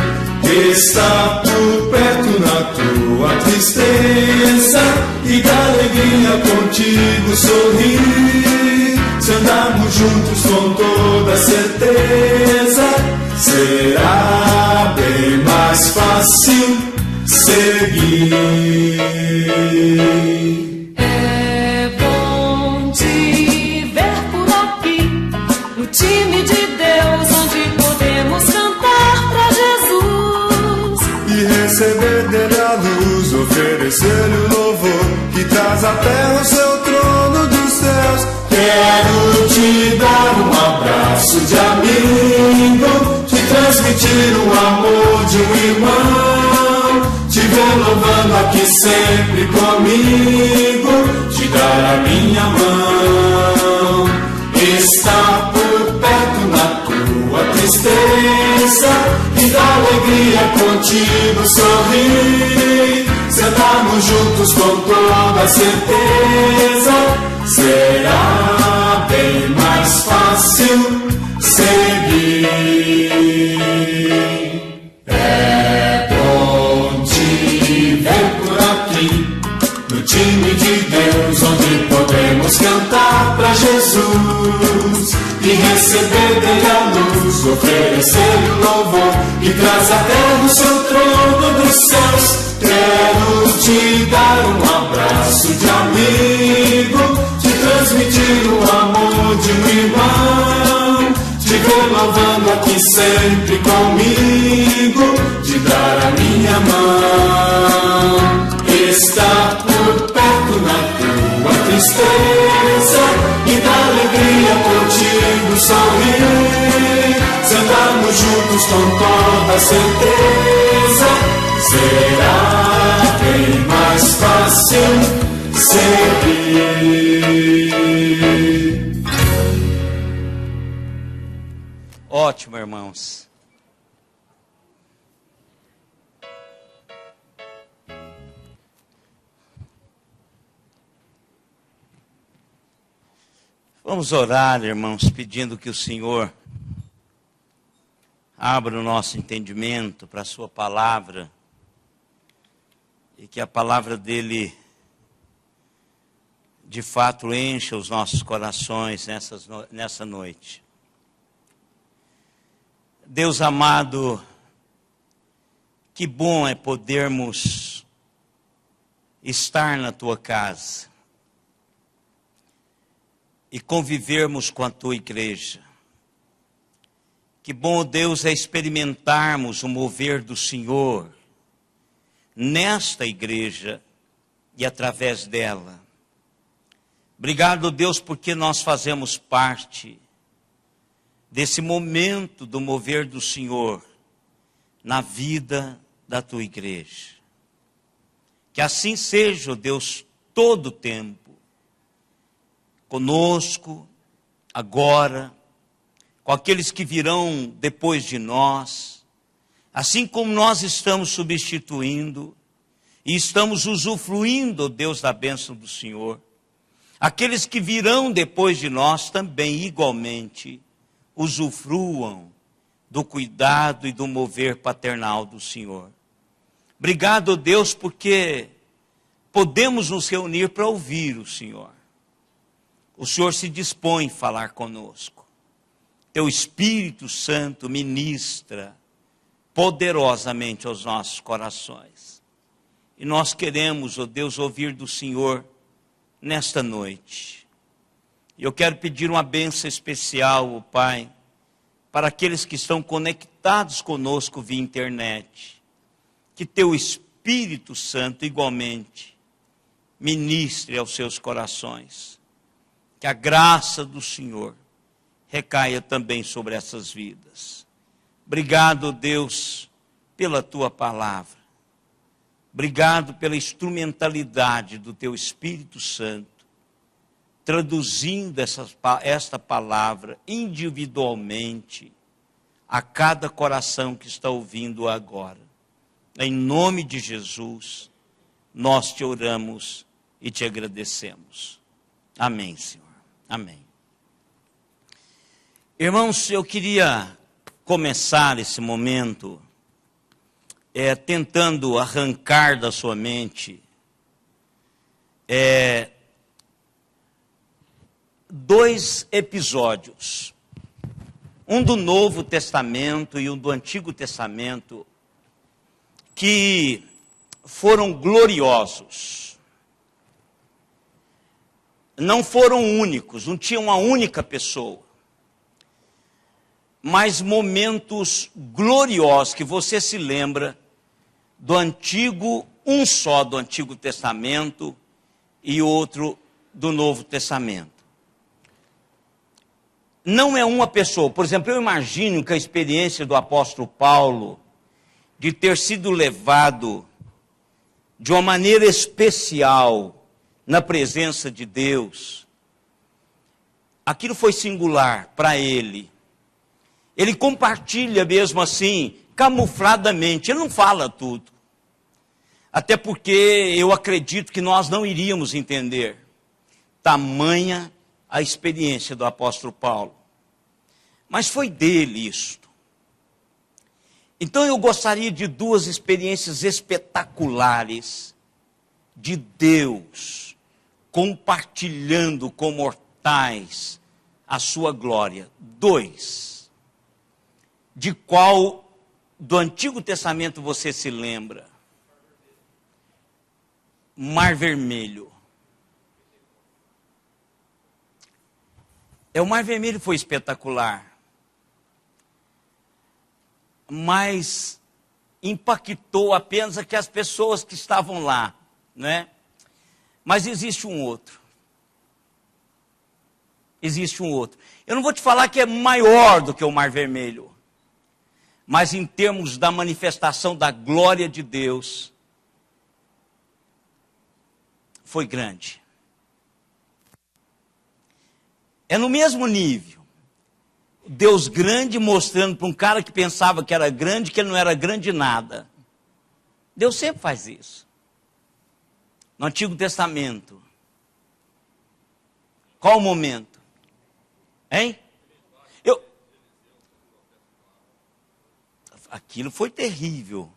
Está por perto na tua tristeza e da alegria contigo sorrir. Se andarmos juntos com toda certeza, será bem mais fácil seguir. É bom te ver por aqui, no time de Deus, onde podemos cantar pra Jesus E receber dele a luz, oferecer-lhe o louvor que traz à terra o seu trono dos céus. Quero te dar um abraço de amigo, te transmitir o amor de um irmão, te ver louvando aqui sempre comigo, te dar a minha mão. Está por perto na tua tristeza e da alegria contigo sorrir. Sentarmos juntos com toda certeza, será bem mais fácil seguir. É bom te ver por aqui, no time de Deus, onde podemos cantar pra Jesus e receber dele a luz, oferecer o louvor que traz à terra o seu trono dos céus. Quero te dar um abraço de amigo, te transmitir o amor de um irmão, te ver louvando aqui sempre comigo, te dar a minha mão. Está por perto na tua tristeza e da alegria contigo sorrir. Se andarmos juntos com toda certeza, será bem mais fácil seguir. Ótimo, irmãos. Vamos orar, irmãos, pedindo que o Senhor abra o nosso entendimento para a sua palavra e que a palavra dele de fato encha os nossos corações nessa noite. Deus amado, que bom é podermos estar na tua casa e convivermos com a tua igreja. Que bom, Deus, é experimentarmos o mover do Senhor nesta igreja e através dela. Obrigado, Deus, porque nós fazemos parte desse momento do mover do Senhor na vida da tua igreja. Que assim seja, Deus, todo o tempo, conosco, agora, com aqueles que virão depois de nós, assim como nós estamos substituindo e estamos usufruindo, Deus, da bênção do Senhor. Aqueles que virão depois de nós também, igualmente, usufruam do cuidado e do mover paternal do Senhor. Obrigado, Deus, porque podemos nos reunir para ouvir o Senhor. O Senhor se dispõe a falar conosco. Teu Espírito Santo ministra poderosamente aos nossos corações. E nós queremos, ó Deus, ouvir do Senhor nesta noite. E eu quero pedir uma bênção especial, ó Pai, para aqueles que estão conectados conosco via internet. Que teu Espírito Santo igualmente ministre aos seus corações. Que a graça do Senhor recaia também sobre essas vidas. Obrigado, Deus, pela tua palavra. Obrigado pela instrumentalidade do teu Espírito Santo, traduzindo esta palavra individualmente a cada coração que está ouvindo agora. Em nome de Jesus, nós te oramos e te agradecemos. Amém, Senhor. Amém. Irmãos, eu queria começar esse momento tentando arrancar da sua mente dois episódios, um do Novo Testamento e um do Antigo Testamento, que foram gloriosos. Não foram únicos, não tinha uma única pessoa, mas momentos gloriosos que você se lembra do Antigo, um só do Antigo Testamento e outro do Novo Testamento. Não é uma pessoa. Por exemplo, eu imagino que a experiência do apóstolo Paulo de ter sido levado de uma maneira especial na presença de Deus, aquilo foi singular para ele. Ele compartilha mesmo assim, camufladamente, ele não fala tudo. Até porque eu acredito que nós não iríamos entender tamanha a experiência do apóstolo Paulo. Mas foi dele isto. Então eu gostaria de duas experiências espetaculares de Deus compartilhando com mortais a sua glória. Dois. De qual do Antigo Testamento você se lembra? Mar Vermelho. O Mar Vermelho foi espetacular, mas impactou apenas aquelas pessoas que estavam lá, né? Mas existe um outro. Existe um outro. Eu não vou te falar que é maior do que o Mar Vermelho, mas em termos da manifestação da glória de Deus, foi grande. É no mesmo nível. Deus grande mostrando para um cara que pensava que era grande, que ele não era grande nada. Deus sempre faz isso. No Antigo Testamento. Qual o momento? Hein? Aquilo foi terrível.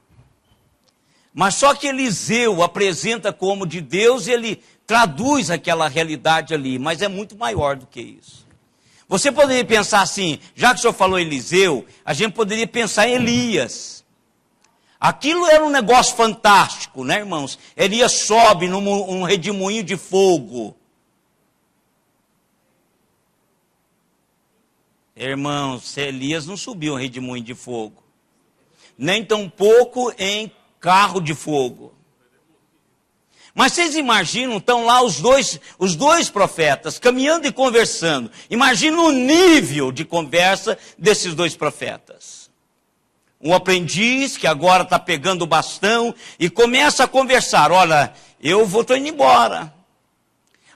Mas só que Eliseu apresenta como de Deus, ele traduz aquela realidade ali, mas é muito maior do que isso. Você poderia pensar assim, já que o senhor falou Eliseu, a gente poderia pensar em Elias. Aquilo era um negócio fantástico, né, irmãos? Elias sobe num redemoinho de fogo. Irmãos, Elias não subiu um redemoinho de fogo. Nem tampouco em carro de fogo. Mas vocês imaginam, estão lá os dois profetas, caminhando e conversando. Imagina o nível de conversa desses dois profetas. Um aprendiz que agora está pegando o bastão e começa a conversar. Olha, estou indo embora.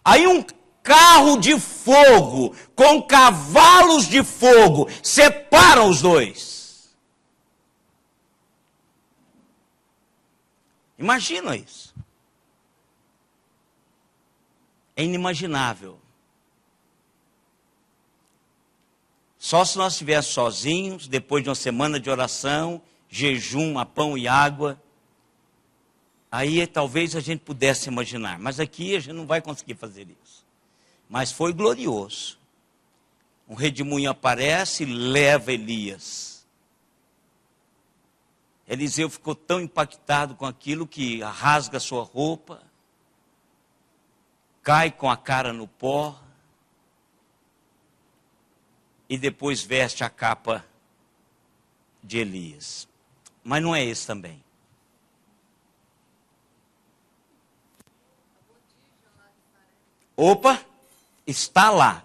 Aí um carro de fogo com cavalos de fogo separam os dois. Imagina isso. É inimaginável. Só se nós estivéssemos sozinhos, depois de uma semana de oração, jejum, a pão e água, aí talvez a gente pudesse imaginar. Mas aqui a gente não vai conseguir fazer isso. Mas foi glorioso. Um redemoinho aparece e leva Elias. Eliseu ficou tão impactado com aquilo que rasga sua roupa, cai com a cara no pó e depois veste a capa de Elias. Mas não é esse também. Opa, está lá.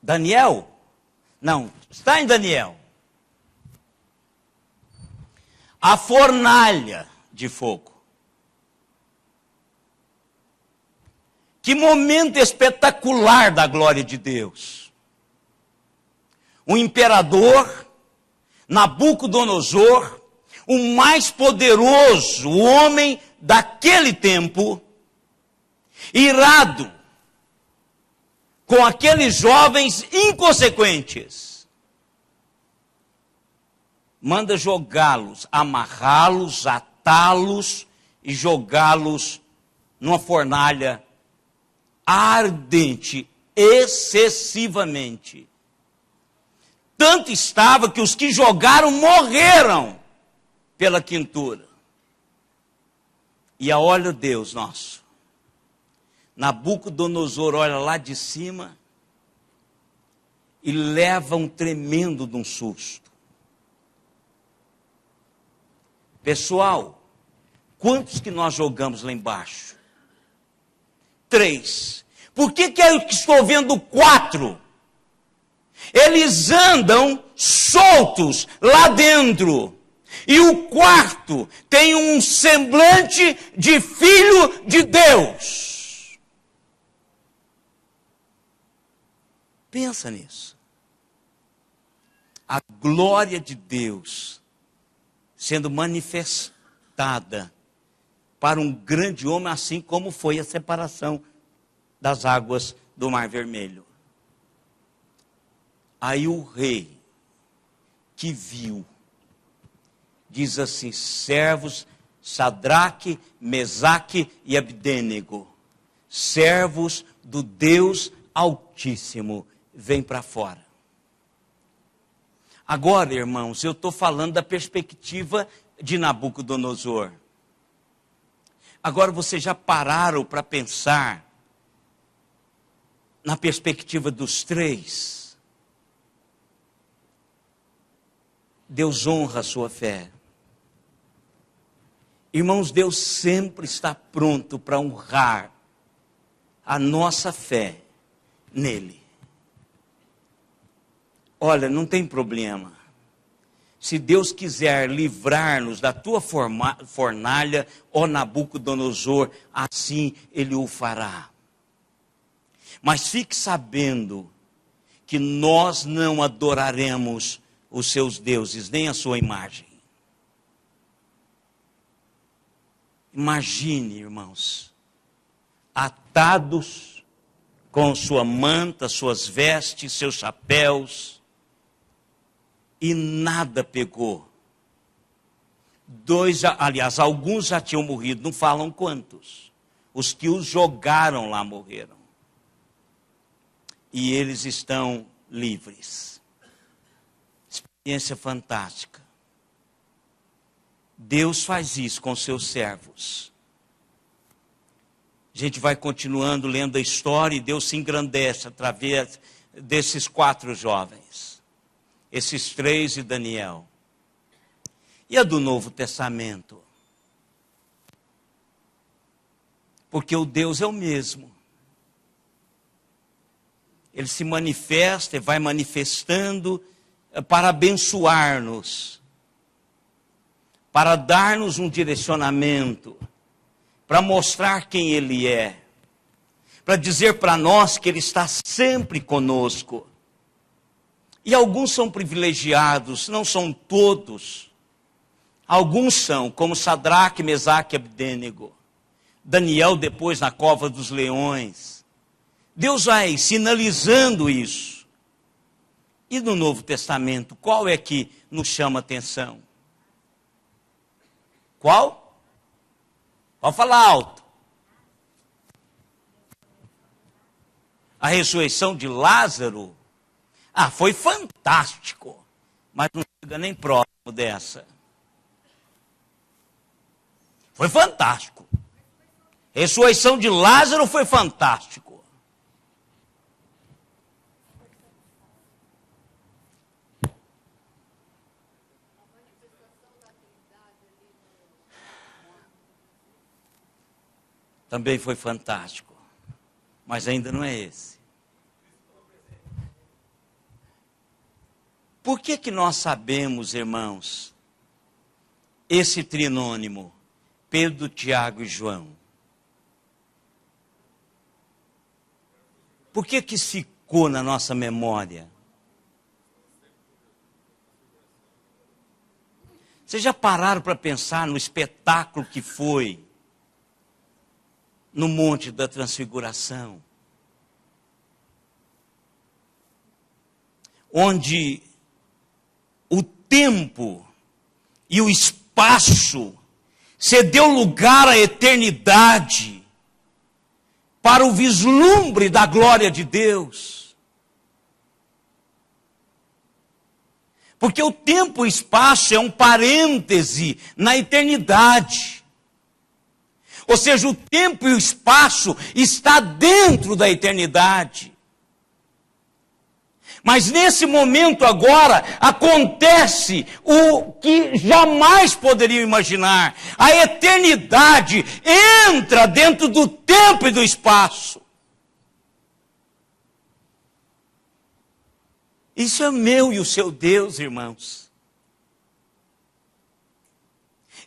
Daniel? Não, está em Daniel. A fornalha de fogo. Que momento espetacular da glória de Deus. O imperador Nabucodonosor, o mais poderoso homem daquele tempo, irado com aqueles jovens inconsequentes, manda jogá-los, amarrá-los, atá-los e jogá-los numa fornalha ardente, excessivamente. Tanto estava que os que jogaram morreram pela quentura. E a olha Deus nosso, Nabucodonosor olha lá de cima e leva um tremendo de um susto. Pessoal, quantos que nós jogamos lá embaixo? 3. Por que eu estou vendo 4? Eles andam soltos lá dentro. E o quarto tem um semblante de filho de Deus. Pensa nisso. A glória de Deus sendo manifestada para um grande homem, assim como foi a separação das águas do Mar Vermelho. Aí o rei que viu, diz assim: servos Sadraque, Mesaque e Abdênego, servos do Deus Altíssimo, vem para fora. Agora, irmãos, eu estou falando da perspectiva de Nabucodonosor. Agora, vocês já pararam para pensar na perspectiva dos 3? Deus honra a sua fé. Irmãos, Deus sempre está pronto para honrar a nossa fé nele. Olha, não tem problema. Se Deus quiser livrar-nos da tua fornalha, ó Nabucodonosor, assim Ele o fará. Mas fique sabendo que nós não adoraremos os seus deuses, nem a sua imagem. Imagine, irmãos, atados com sua manta, suas vestes, seus chapéus, e nada pegou. Alguns já tinham morrido, não falam quantos. Os que os jogaram lá morreram. E eles estão livres. Experiência fantástica. Deus faz isso com seus servos. A gente vai continuando lendo a história e Deus se engrandece através desses 4 jovens. Esses 3 e Daniel. E a do Novo Testamento? Porque o Deus é o mesmo. Ele se manifesta e vai manifestando para abençoar-nos, para dar-nos um direcionamento, para mostrar quem Ele é, para dizer para nós que Ele está sempre conosco. E alguns são privilegiados, não são todos. Alguns são, como Sadraque, Mesaque e Abdênego. Daniel depois na cova dos leões. Deus vai sinalizando isso. E no Novo Testamento, qual é que nos chama a atenção? Qual? Pode falar alto. A ressurreição de Lázaro. Foi fantástico. Mas não chega nem próximo dessa. Foi fantástico. A ressurreição de Lázaro foi fantástico. Também foi fantástico. Mas ainda não é esse. Por que que nós sabemos, irmãos, esse trinônimo, Pedro, Tiago e João? Por que que ficou na nossa memória? Vocês já pararam para pensar no espetáculo que foi no Monte da Transfiguração? Onde o tempo e o espaço cedeu lugar à eternidade para o vislumbre da glória de Deus. Porque o tempo e o espaço é um parêntese na eternidade. Ou seja, o tempo e o espaço está dentro da eternidade. Mas nesse momento agora, acontece o que jamais poderiam imaginar. A eternidade entra dentro do tempo e do espaço. Isso é meu e o seu Deus, irmãos.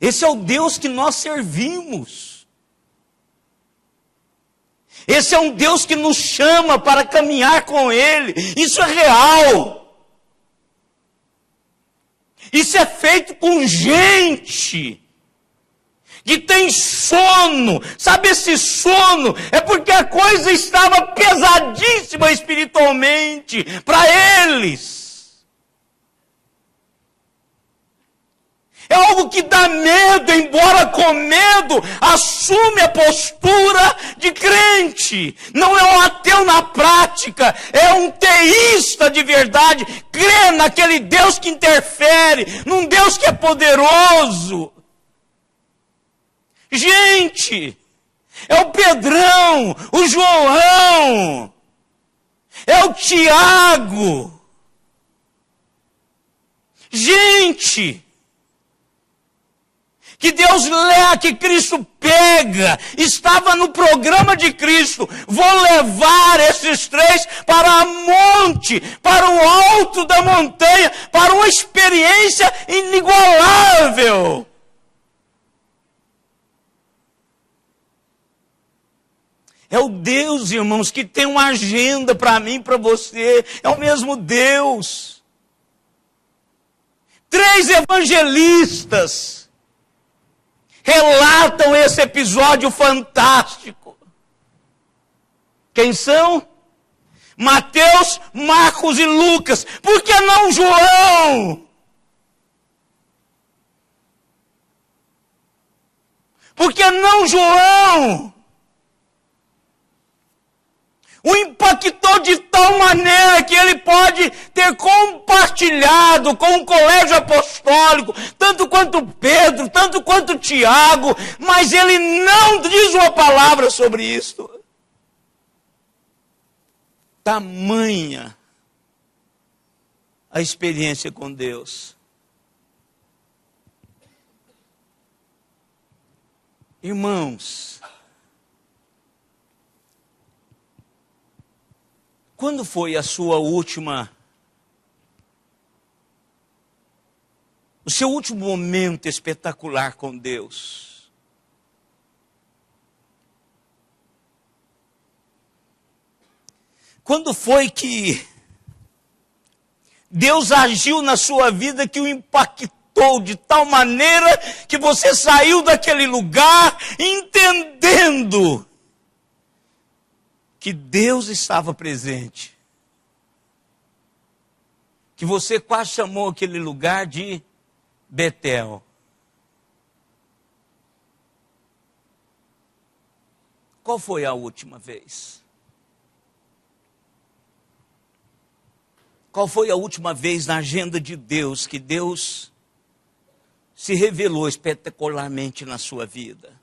Esse é o Deus que nós servimos. Esse é um Deus que nos chama para caminhar com Ele. Isso é real. Isso é feito com gente que tem sono. Sabe, esse sono é porque a coisa estava pesadíssima espiritualmente para eles. É algo que dá medo, embora com medo, assume a postura de crente. Não é um ateu na prática, é um teísta de verdade. Crê naquele Deus que interfere, num Deus que é poderoso. Gente, é o Pedrão, o João, é o Tiago. Gente, que Deus lê, que Cristo pega, estava no programa de Cristo, vou levar esses três para a monte, para o alto da montanha, para uma experiência inigualável. É o Deus, irmãos, que tem uma agenda para mim, para você, é o mesmo Deus. 3 evangelistas relatam esse episódio fantástico. Quem são? Mateus, Marcos e Lucas. Por que não João? Por que não João? O impactou de tal maneira que ele pode ter compartilhado com o colégio apostólico, tanto quanto Pedro, tanto quanto Tiago, mas ele não diz uma palavra sobre isso. Tamanha a experiência com Deus. Irmãos, quando foi o seu último momento espetacular com Deus? Quando foi que Deus agiu na sua vida que o impactou de tal maneira que você saiu daquele lugar entendendo que Deus estava presente? Que você quase chamou aquele lugar de Betel. Qual foi a última vez? Qual foi a última vez na agenda de Deus que Deus se revelou espetacularmente na sua vida?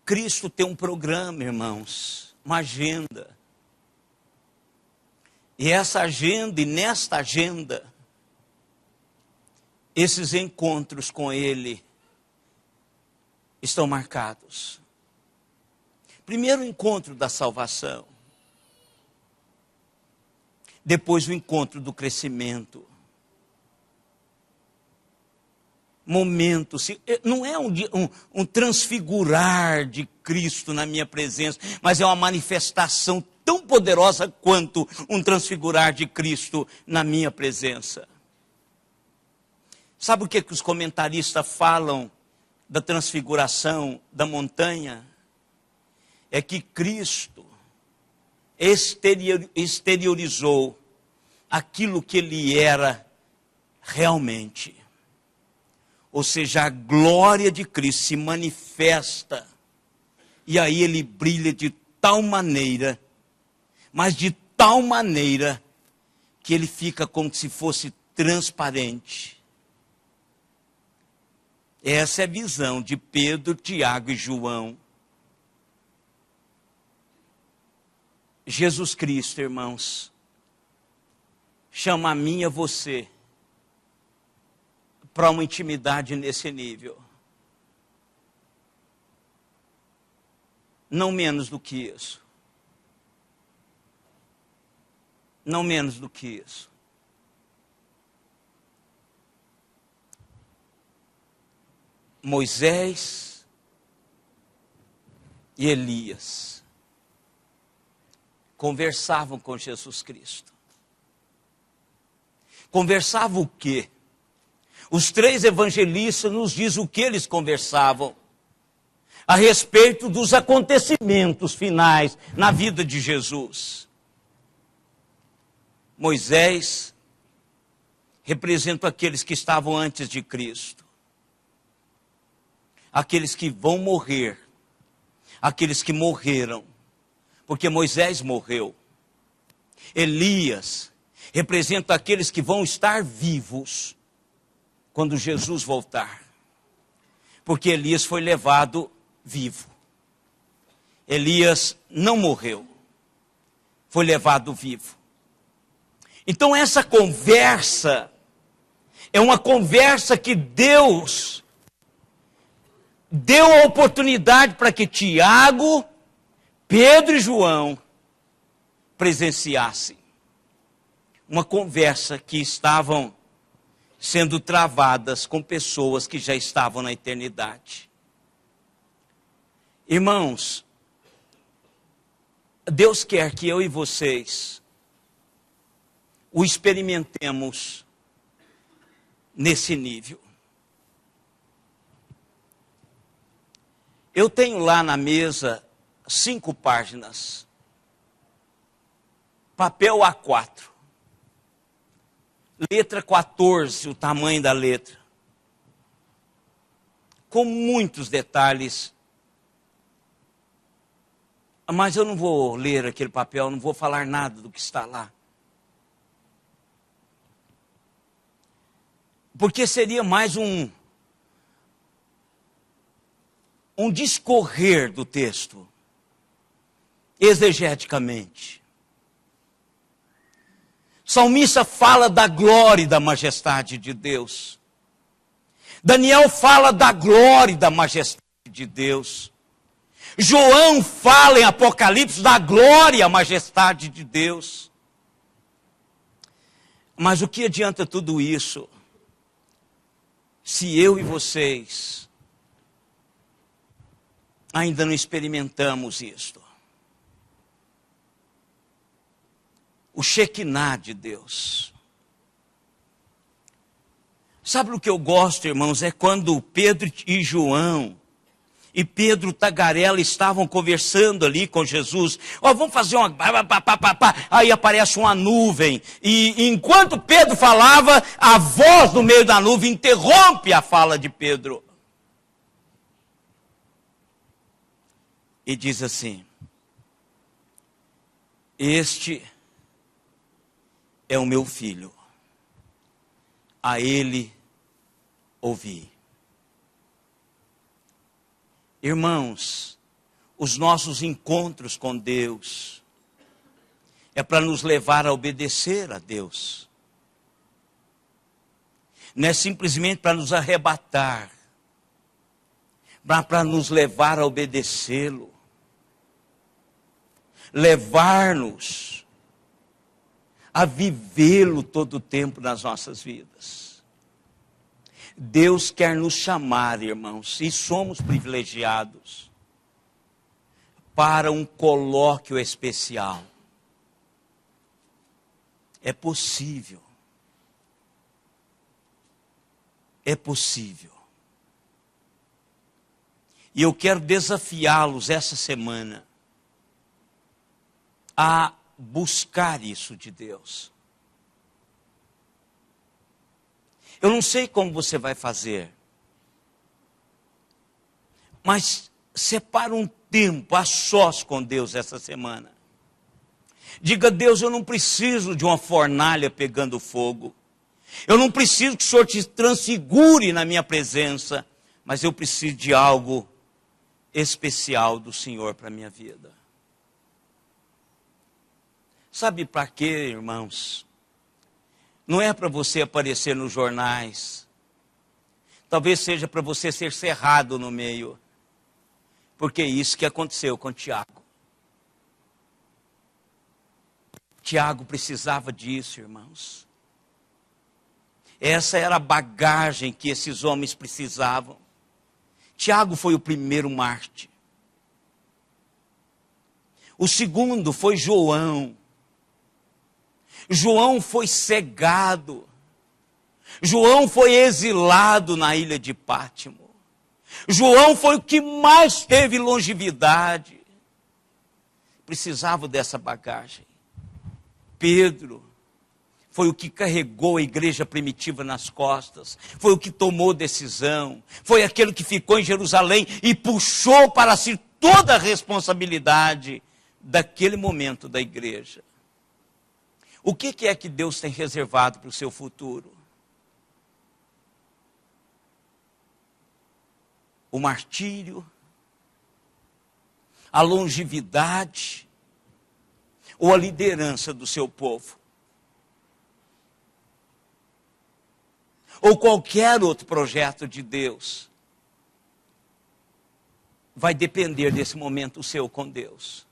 Cristo tem um programa, irmãos, uma agenda. E essa agenda, e nesta agenda, esses encontros com Ele estão marcados. Primeiro o encontro da salvação. Depois o encontro do crescimento. Momento, não é um transfigurar de Cristo na minha presença, mas é uma manifestação tão poderosa quanto um transfigurar de Cristo na minha presença. Sabe o que os comentaristas falam da transfiguração da montanha? É que Cristo exteriorizou aquilo que Ele era realmente. Ou seja, a glória de Cristo se manifesta e aí Ele brilha de tal maneira, mas de tal maneira que Ele fica como se fosse transparente. Essa é a visão de Pedro, Tiago e João. Jesus Cristo, irmãos, chama a mim e a você para uma intimidade nesse nível. Não menos do que isso. Não menos do que isso. Moisés e Elias conversavam com Jesus Cristo. Conversavam o quê? Os três evangelistas nos dizem o que eles conversavam a respeito dos acontecimentos finais na vida de Jesus. Moisés representa aqueles que estavam antes de Cristo. Aqueles que vão morrer. Aqueles que morreram. Porque Moisés morreu. Elias representa aqueles que vão estar vivos quando Jesus voltar. Porque Elias foi levado vivo. Elias não morreu. Foi levado vivo. Então essa conversa é uma conversa que Deus deu a oportunidade para que Tiago, Pedro e João presenciassem. Uma conversa que estavam sendo travadas com pessoas que já estavam na eternidade. Irmãos, Deus quer que eu e vocês o experimentemos nesse nível. Eu tenho lá na mesa 5 páginas, papel A4, letra 14, o tamanho da letra, com muitos detalhes, mas eu não vou ler aquele papel, não vou falar nada do que está lá. Porque seria mais um discorrer do texto, exegeticamente. O salmista fala da glória e da majestade de Deus. Daniel fala da glória e da majestade de Deus. João fala em Apocalipse da glória e a majestade de Deus. Mas o que adianta tudo isso se eu e vocês ainda não experimentamos isto. O Shekinah de Deus. Sabe o que eu gosto, irmãos? É quando Pedro e João e Pedro Tagarela estavam conversando ali com Jesus. Vamos fazer uma... Aí aparece uma nuvem. E enquanto Pedro falava, a voz do meio da nuvem interrompe a fala de Pedro. E diz assim: este é o meu filho, a ele ouvi. Irmãos, os nossos encontros com Deus é para nos levar a obedecer a Deus. Não é simplesmente para nos arrebatar, mas para nos levar a obedecê-lo. Levar-nos a vivê-lo todo o tempo nas nossas vidas. Deus quer nos chamar, irmãos, e somos privilegiados, para um colóquio especial. É possível. É possível. E eu quero desafiá-los essa semana a buscar isso de Deus. Eu não sei como você vai fazer, mas separa um tempo a sós com Deus essa semana. Diga: Deus, eu não preciso de uma fornalha pegando fogo. Eu não preciso que o Senhor te transfigure na minha presença, mas eu preciso de algo especial do Senhor para a minha vida. Sabe para quê, irmãos? Não é para você aparecer nos jornais. Talvez seja para você ser cerrado no meio. Porque é isso que aconteceu com Tiago. Tiago precisava disso, irmãos. Essa era a bagagem que esses homens precisavam. Tiago foi o primeiro mártir. O segundo foi João. João foi cegado. João foi exilado na ilha de Pátimo. João foi o que mais teve longevidade. Precisava dessa bagagem. Pedro foi o que carregou a igreja primitiva nas costas. Foi o que tomou decisão. Foi aquele que ficou em Jerusalém e puxou para si toda a responsabilidade daquele momento da igreja. O que é que Deus tem reservado para o seu futuro? O martírio, a longevidade ou a liderança do seu povo? Ou qualquer outro projeto de Deus? Vai depender desse momento seu com Deus.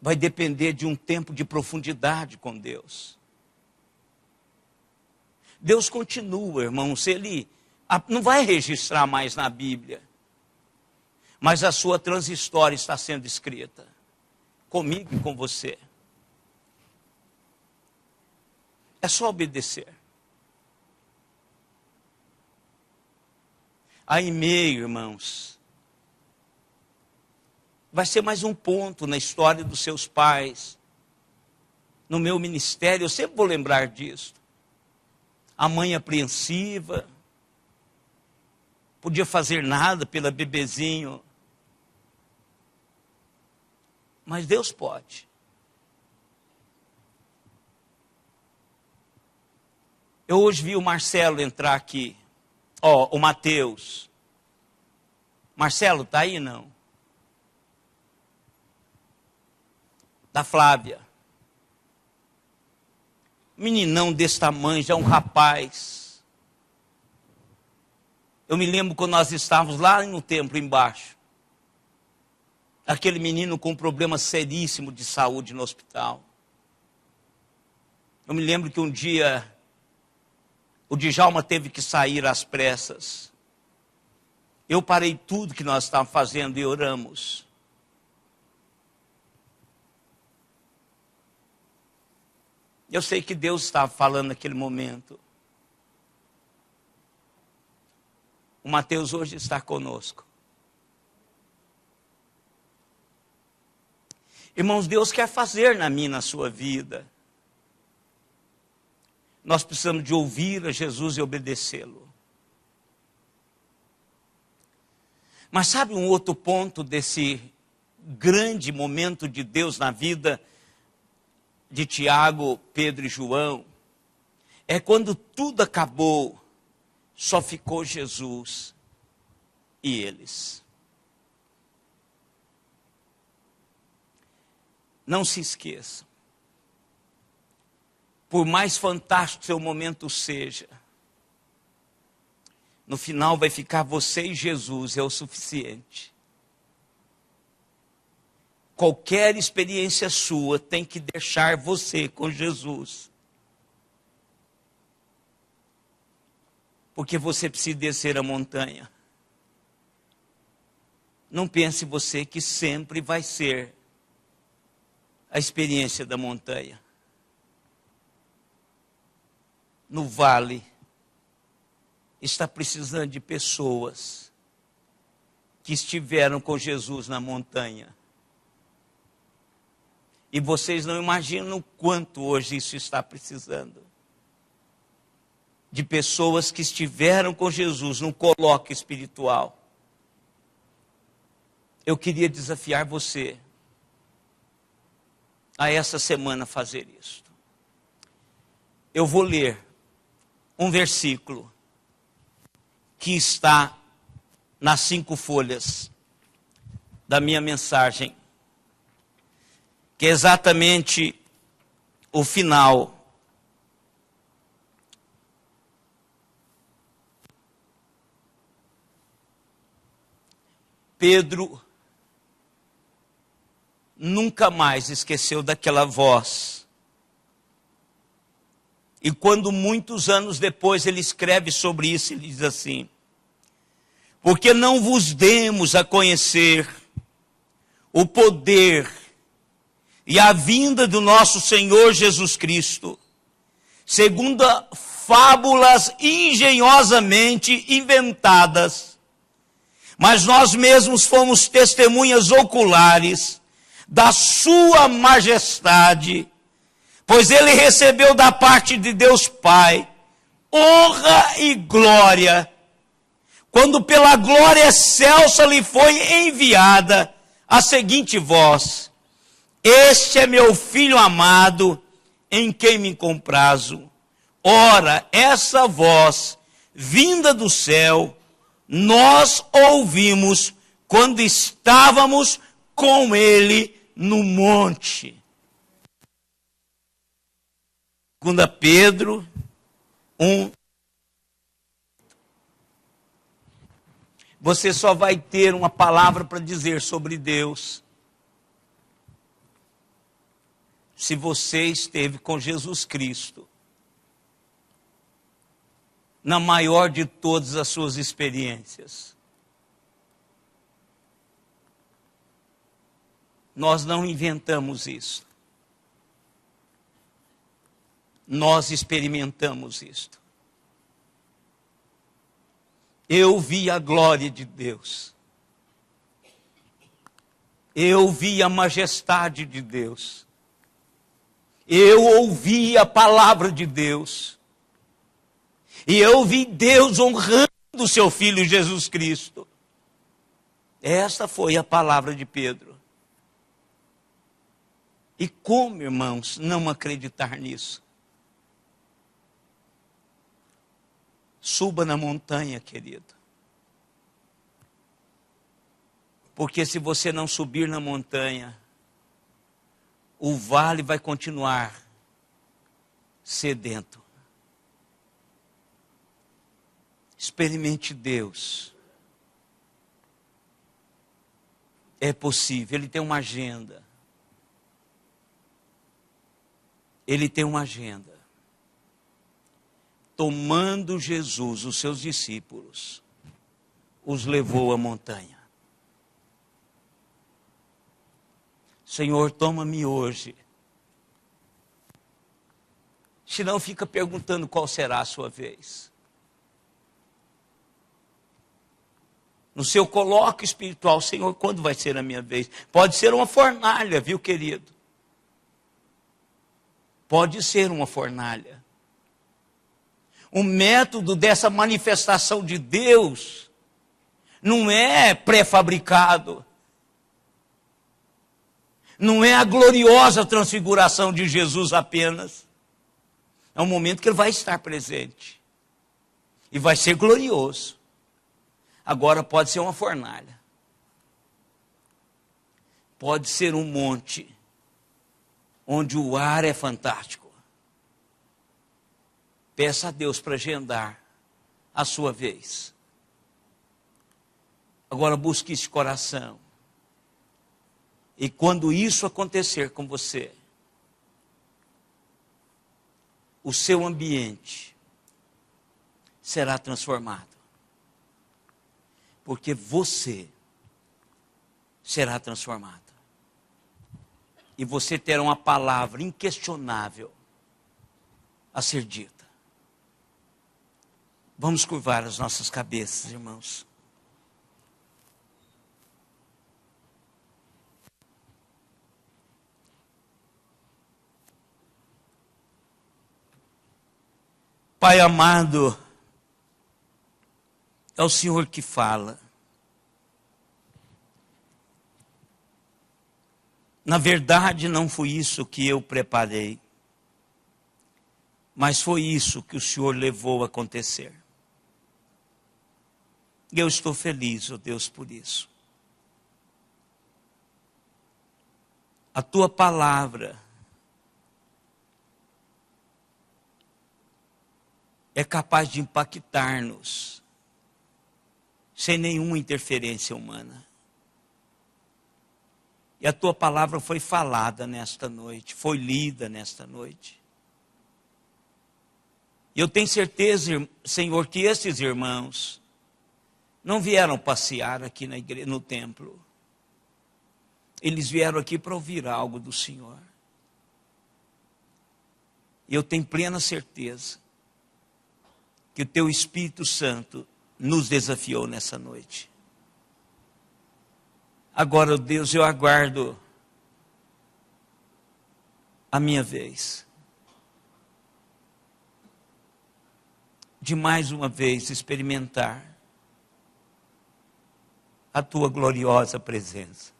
Vai depender de um tempo de profundidade com Deus. Deus continua, irmãos, Ele não vai registrar mais na Bíblia, mas a sua transhistória está sendo escrita, comigo e com você. É só obedecer. Aí meio, irmãos, vai ser mais um ponto na história dos seus pais. No meu ministério, eu sempre vou lembrar disso. A mãe apreensiva, podia fazer nada pela bebezinho. Mas Deus pode. Eu hoje vi o Marcelo entrar aqui. O Mateus. Marcelo, está aí não? Da Flávia. Meninão desse tamanho, já um rapaz. Eu me lembro quando nós estávamos lá no templo embaixo. Aquele menino com um problema seríssimo de saúde no hospital. Eu me lembro que um dia o Djalma teve que sair às pressas. eu parei tudo que nós estávamos fazendo e oramos. Eu sei que Deus estava falando naquele momento. O Mateus hoje está conosco. Irmãos, Deus quer fazer na minha e na sua vida. Nós precisamos de ouvir a Jesus e obedecê-lo. Mas sabe um outro ponto desse grande momento de Deus na vida de Tiago, Pedro e João? É quando tudo acabou, só ficou Jesus e eles. Não se esqueçam. Por mais fantástico seu momento seja, no final vai ficar você e Jesus, é o suficiente. Qualquer experiência sua tem que deixar você com Jesus. Porque você precisa descer a montanha. Não pense você que sempre vai ser a experiência da montanha. No vale, está precisando de pessoas que estiveram com Jesus na montanha. E vocês não imaginam o quanto hoje isso está precisando. De pessoas que estiveram com Jesus num colóquio espiritual. Eu queria desafiar você a essa semana fazer isso. Eu vou ler um versículo que está nas 5 folhas da minha mensagem, que é exatamente o final. Pedro nunca mais esqueceu daquela voz. E quando muitos anos depois ele escreve sobre isso, ele diz assim: porque não vos demos a conhecer o poder e a vinda do nosso Senhor Jesus Cristo, segundo fábulas engenhosamente inventadas, mas nós mesmos fomos testemunhas oculares da sua majestade, pois ele recebeu da parte de Deus Pai honra e glória, quando pela glória excelsa lhe foi enviada a seguinte voz: este é meu filho amado, em quem me comprazo. Ora, essa voz, vinda do céu, nós ouvimos quando estávamos com ele no monte. 2 Pedro 1. Você só vai ter uma palavra para dizer sobre Deus se você esteve com Jesus Cristo na maior de todas as suas experiências. Nós não inventamos isso. Nós experimentamos isto. Eu vi a glória de Deus. Eu vi a majestade de Deus. Eu ouvi a palavra de Deus. E eu vi Deus honrando o seu Filho Jesus Cristo. Esta foi a palavra de Pedro. E como, irmãos, não acreditar nisso? Suba na montanha, querido. Porque se você não subir na montanha, o vale vai continuar sedento. Experimente Deus. É possível, Ele tem uma agenda. Ele tem uma agenda. Tomando Jesus, os seus discípulos, os levou à montanha. Senhor, toma-me hoje. Senão fica perguntando qual será a sua vez. No seu colóquio espiritual, Senhor, quando vai ser a minha vez? Pode ser uma fornalha, viu, querido? Pode ser uma fornalha. O método dessa manifestação de Deus não é pré-fabricado. Não é a gloriosa transfiguração de Jesus apenas. É um momento que ele vai estar presente. E vai ser glorioso. Agora pode ser uma fornalha. Pode ser um monte onde o ar é fantástico. Peça a Deus para agendar a sua vez. Agora busque esse coração. E quando isso acontecer com você, o seu ambiente será transformado. Porque você será transformado. E você terá uma palavra inquestionável a ser dita. Vamos curvar as nossas cabeças, irmãos. Pai amado, é o Senhor que fala. Na verdade, não foi isso que eu preparei, mas foi isso que o Senhor levou a acontecer. E eu estou feliz, ó Deus, por isso. A tua palavra é capaz de impactar-nos sem nenhuma interferência humana. E a tua palavra foi falada nesta noite, foi lida nesta noite. E eu tenho certeza, Senhor, que esses irmãos não vieram passear aqui na igreja, no templo. Eles vieram aqui para ouvir algo do Senhor. E eu tenho plena certeza que o teu Espírito Santo nos desafiou nessa noite. Agora, Deus, eu aguardo a minha vez de mais uma vez experimentar a tua gloriosa presença.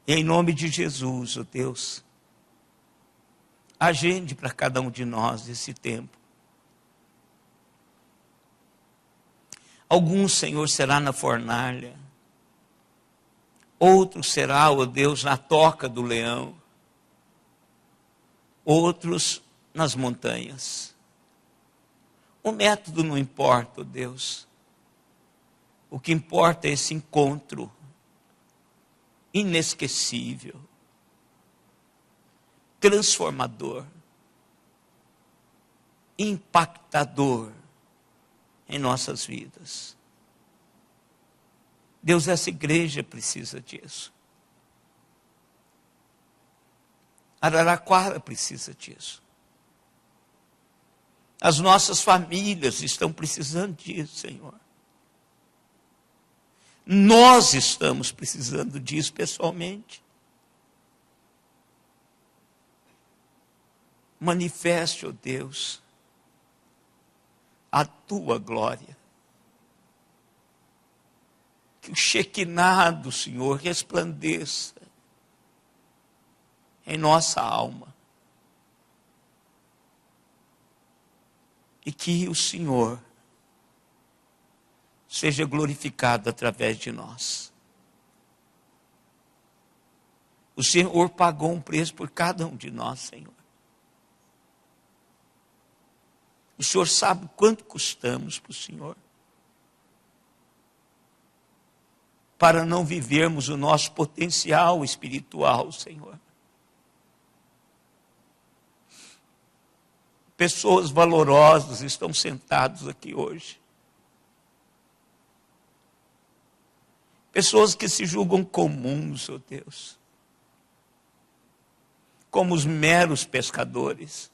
E em nome de Jesus, ó Deus, agende para cada um de nós esse tempo. Alguns, Senhor, será na fornalha. Outros será, ó Deus, na toca do leão. Outros nas montanhas. O método não importa, ó Deus. O que importa é esse encontro inesquecível, transformador, impactador em nossas vidas. Deus, essa igreja precisa disso. Araraquara precisa disso. As nossas famílias estão precisando disso, Senhor. Nós estamos precisando disso pessoalmente. Manifeste, ó Deus, a tua glória. Que o Shekinah do Senhor resplandeça em nossa alma. E que o Senhor seja glorificado através de nós. O Senhor pagou um preço por cada um de nós, Senhor. O Senhor sabe quanto custamos para o Senhor. Para não vivermos o nosso potencial espiritual, Senhor. Pessoas valorosas estão sentados aqui hoje. Pessoas que se julgam comuns, ó Deus, como os meros pescadores.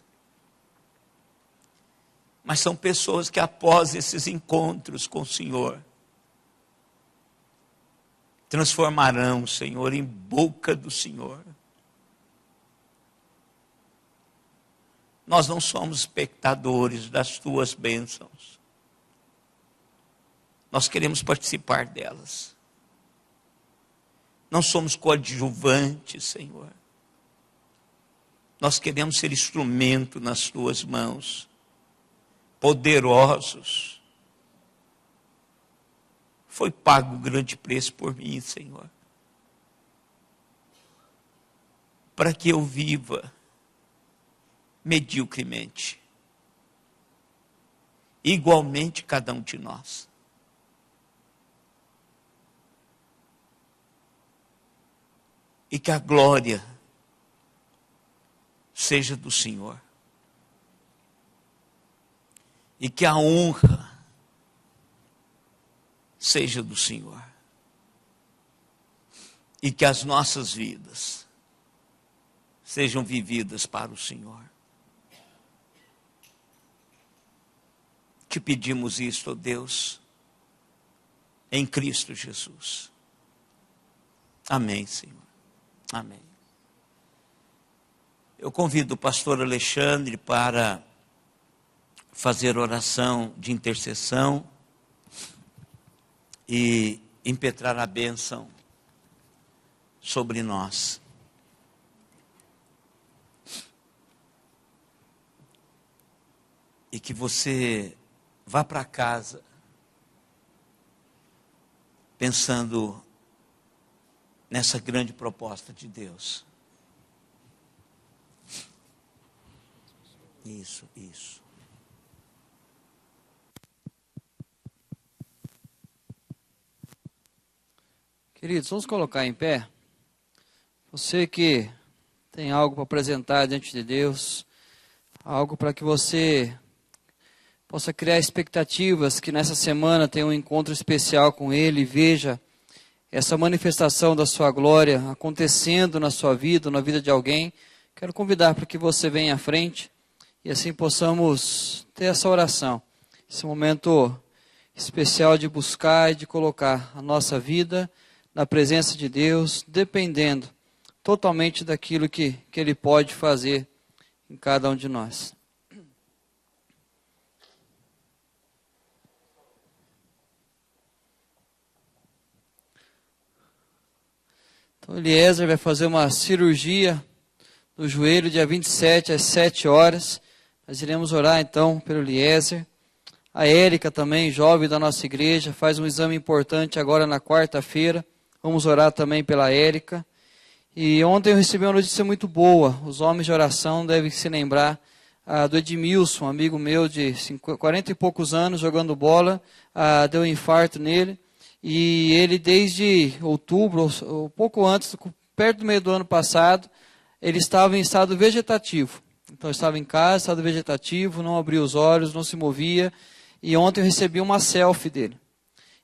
Mas são pessoas que após esses encontros com o Senhor, transformarão o Senhor em boca do Senhor. Nós não somos espectadores das tuas bênçãos. Nós queremos participar delas. Não somos coadjuvantes, Senhor. Nós queremos ser instrumento nas tuas mãos, poderosos. Foi pago um grande preço por mim, Senhor, para que eu viva mediocremente, igualmente cada um de nós. E que a glória seja do Senhor. E que a honra seja do Senhor. E que as nossas vidas sejam vividas para o Senhor. Te pedimos isto, ó Deus, em Cristo Jesus. Amém, Senhor. Amém. Eu convido o pastor Alexandre para fazer oração de intercessão e impetrar a bênção sobre nós. E que você vá para casa pensando nessa grande proposta de Deus. Isso. Queridos, vamos colocar em pé. Você que tem algo para apresentar diante de Deus, algo para que você possa criar expectativas, que nessa semana tenha um encontro especial com Ele, veja essa manifestação da sua glória acontecendo na sua vida, na vida de alguém. Quero convidar para que você venha à frente e assim possamos ter essa oração, esse momento especial de buscar e de colocar a nossa vida na presença de Deus, dependendo totalmente daquilo que Ele pode fazer em cada um de nós. Então, Eliezer vai fazer uma cirurgia no joelho dia 27 às 7 horas. Nós iremos orar então pelo Eliezer. A Érica também, jovem da nossa igreja, faz um exame importante agora na quarta-feira. Vamos orar também pela Érica. E ontem eu recebi uma notícia muito boa. Os homens de oração devem se lembrar do Edmilson, um amigo meu de 40 e poucos anos, jogando bola. Deu um infarto nele. E ele desde outubro, ou pouco antes, perto do meio do ano passado, ele estava em estado vegetativo. Então estava em casa, estado vegetativo, não abria os olhos, não se movia. E ontem eu recebi uma selfie dele.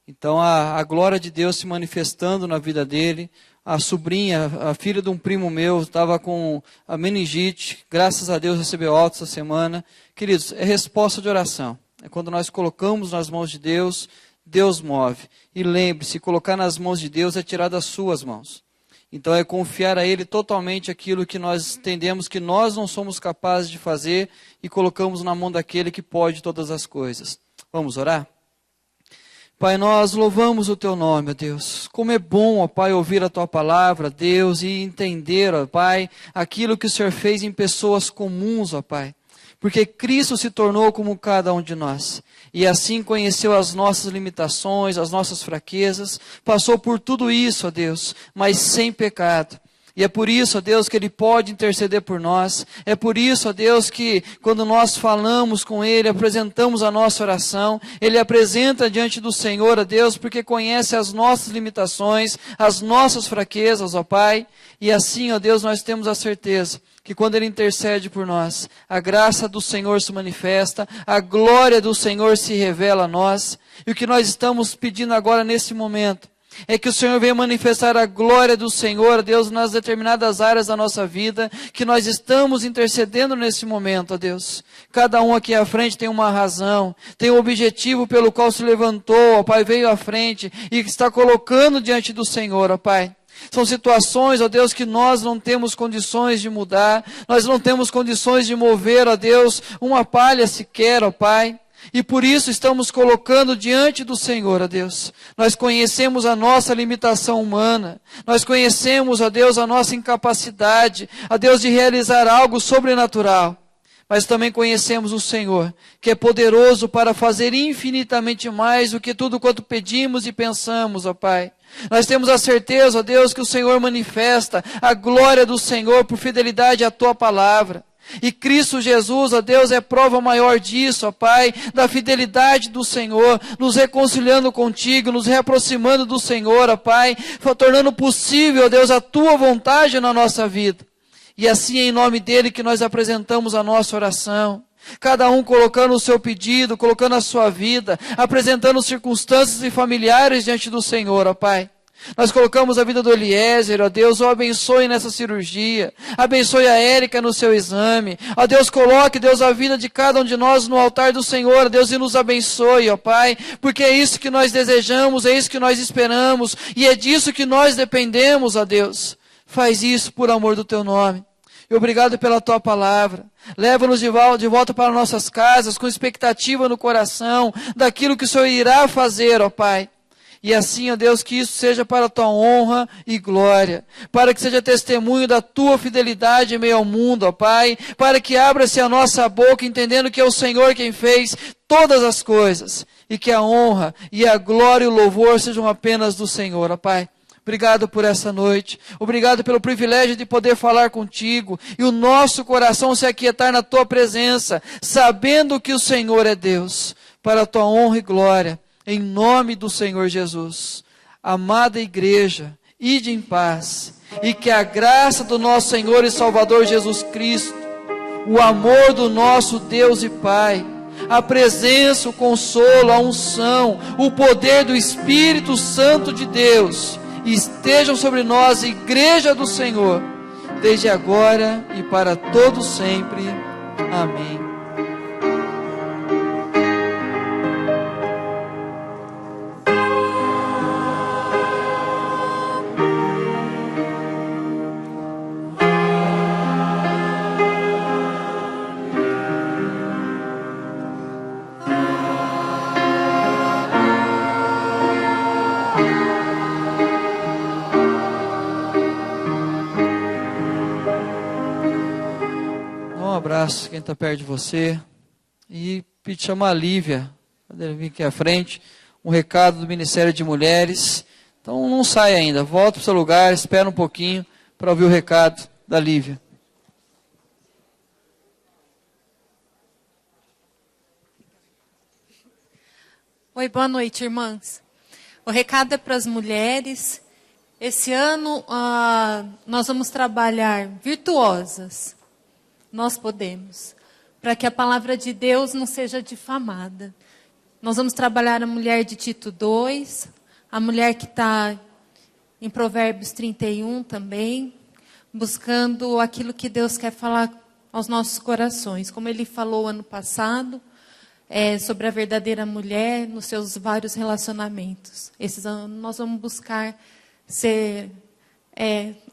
Então a glória de Deus se manifestando na vida dele. A sobrinha, a filha de um primo meu, estava com a meningite. Graças a Deus recebeu alta essa semana. Queridos, é resposta de oração. É quando nós colocamos nas mãos de Deus, Deus move. E lembre-se, colocar nas mãos de Deus é tirar das suas mãos. Então é confiar a Ele totalmente aquilo que nós entendemos que nós não somos capazes de fazer e colocamos na mão daquele que pode todas as coisas. Vamos orar? Pai, nós louvamos o Teu nome, ó Deus. Como é bom, ó Pai, ouvir a Tua palavra, Deus, e entender, ó Pai, aquilo que o Senhor fez em pessoas comuns, ó Pai. Porque Cristo se tornou como cada um de nós. E assim conheceu as nossas limitações, as nossas fraquezas. Passou por tudo isso, ó Deus, mas sem pecado. E é por isso, ó Deus, que Ele pode interceder por nós. É por isso, ó Deus, que quando nós falamos com Ele, apresentamos a nossa oração, Ele apresenta diante do Senhor, ó Deus, porque conhece as nossas limitações, as nossas fraquezas, ó Pai. E assim, ó Deus, nós temos a certeza que quando Ele intercede por nós, a graça do Senhor se manifesta, a glória do Senhor se revela a nós. E o que nós estamos pedindo agora nesse momento, é que o Senhor venha manifestar a glória do Senhor, Deus, nas determinadas áreas da nossa vida, que nós estamos intercedendo nesse momento, ó Deus. Cada um aqui à frente tem uma razão, tem um objetivo pelo qual se levantou, ó Pai, veio à frente e está colocando diante do Senhor, ó Pai. São situações, ó Deus, que nós não temos condições de mudar, nós não temos condições de mover, ó Deus, uma palha sequer, ó Pai. E por isso estamos colocando diante do Senhor, ó Deus. Nós conhecemos a nossa limitação humana. Nós conhecemos, ó Deus, a nossa incapacidade, ó Deus, de realizar algo sobrenatural. Mas também conhecemos o Senhor, que é poderoso para fazer infinitamente mais do que tudo quanto pedimos e pensamos, ó Pai. Nós temos a certeza, ó Deus, que o Senhor manifesta a glória do Senhor por fidelidade à Tua palavra. E Cristo Jesus, ó Deus, é prova maior disso, ó Pai, da fidelidade do Senhor, nos reconciliando contigo, nos reaproximando do Senhor, ó Pai, tornando possível, ó Deus, a Tua vontade na nossa vida. E assim, em nome dEle, que nós apresentamos a nossa oração. Cada um colocando o seu pedido, colocando a sua vida, apresentando circunstâncias e familiares diante do Senhor, ó Pai. Nós colocamos a vida do Eliezer, ó Deus, o abençoe nessa cirurgia, abençoe a Érica no seu exame, ó Deus, coloque, Deus, a vida de cada um de nós no altar do Senhor, ó Deus, e nos abençoe, ó Pai, porque é isso que nós desejamos, é isso que nós esperamos, e é disso que nós dependemos, ó Deus. Faz isso por amor do Teu nome. E obrigado pela Tua palavra. Leva-nos de volta para nossas casas, com expectativa no coração, daquilo que o Senhor irá fazer, ó Pai. E assim, ó Deus, que isso seja para a Tua honra e glória, para que seja testemunho da Tua fidelidade em meio ao mundo, ó Pai, para que abra-se a nossa boca, entendendo que é o Senhor quem fez todas as coisas, e que a honra e a glória e o louvor sejam apenas do Senhor, ó Pai. Obrigado por essa noite, obrigado pelo privilégio de poder falar contigo, e o nosso coração se aquietar na Tua presença, sabendo que o Senhor é Deus, para a Tua honra e glória. Em nome do Senhor Jesus, amada igreja, ide em paz, e que a graça do nosso Senhor e Salvador Jesus Cristo, o amor do nosso Deus e Pai, a presença, o consolo, a unção, o poder do Espírito Santo de Deus, estejam sobre nós, igreja do Senhor, desde agora e para todo sempre. Amém. Abraço quem está perto de você e pedir chamar a Lívia, pode vir aqui à frente, um recado do Ministério de Mulheres. Então não sai ainda, volta para o seu lugar, espera um pouquinho para ouvir o recado da Lívia. Oi, boa noite, irmãs. O recado é para as mulheres. Esse ano nós vamos trabalhar virtuosas. Nós podemos, para que a palavra de Deus não seja difamada. Nós vamos trabalhar a mulher de Tito 2, a mulher que está em Provérbios 31 também, buscando aquilo que Deus quer falar aos nossos corações. Como Ele falou ano passado, sobre a verdadeira mulher nos seus vários relacionamentos. Esses anos nós vamos buscar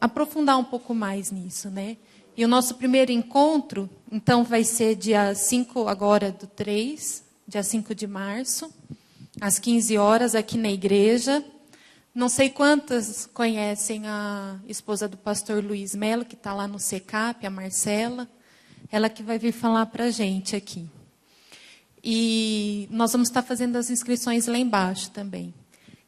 aprofundar um pouco mais nisso, né? E o nosso primeiro encontro, então, vai ser dia 5 agora do 3, dia 5 de março, às 15 horas, aqui na igreja. Não sei quantas conhecem a esposa do pastor Luiz Melo, que está lá no SECAP, a Marcela. Ela que vai vir falar para a gente aqui. E nós vamos estar fazendo as inscrições lá embaixo também.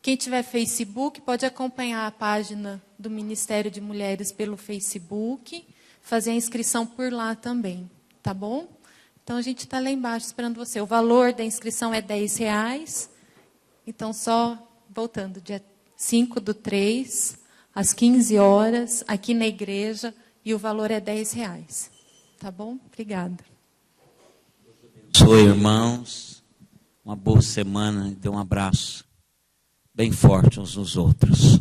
Quem tiver Facebook pode acompanhar a página do Ministério de Mulheres pelo Facebook, fazer a inscrição por lá também, tá bom? Então, a gente está lá embaixo esperando você. O valor da inscrição é R$10. Então, só voltando, dia 5/3, às 15 horas, aqui na igreja, e o valor é R$10. Tá bom? Obrigada. Abençoe, irmãos. Uma boa semana e dê um abraço bem forte uns nos outros.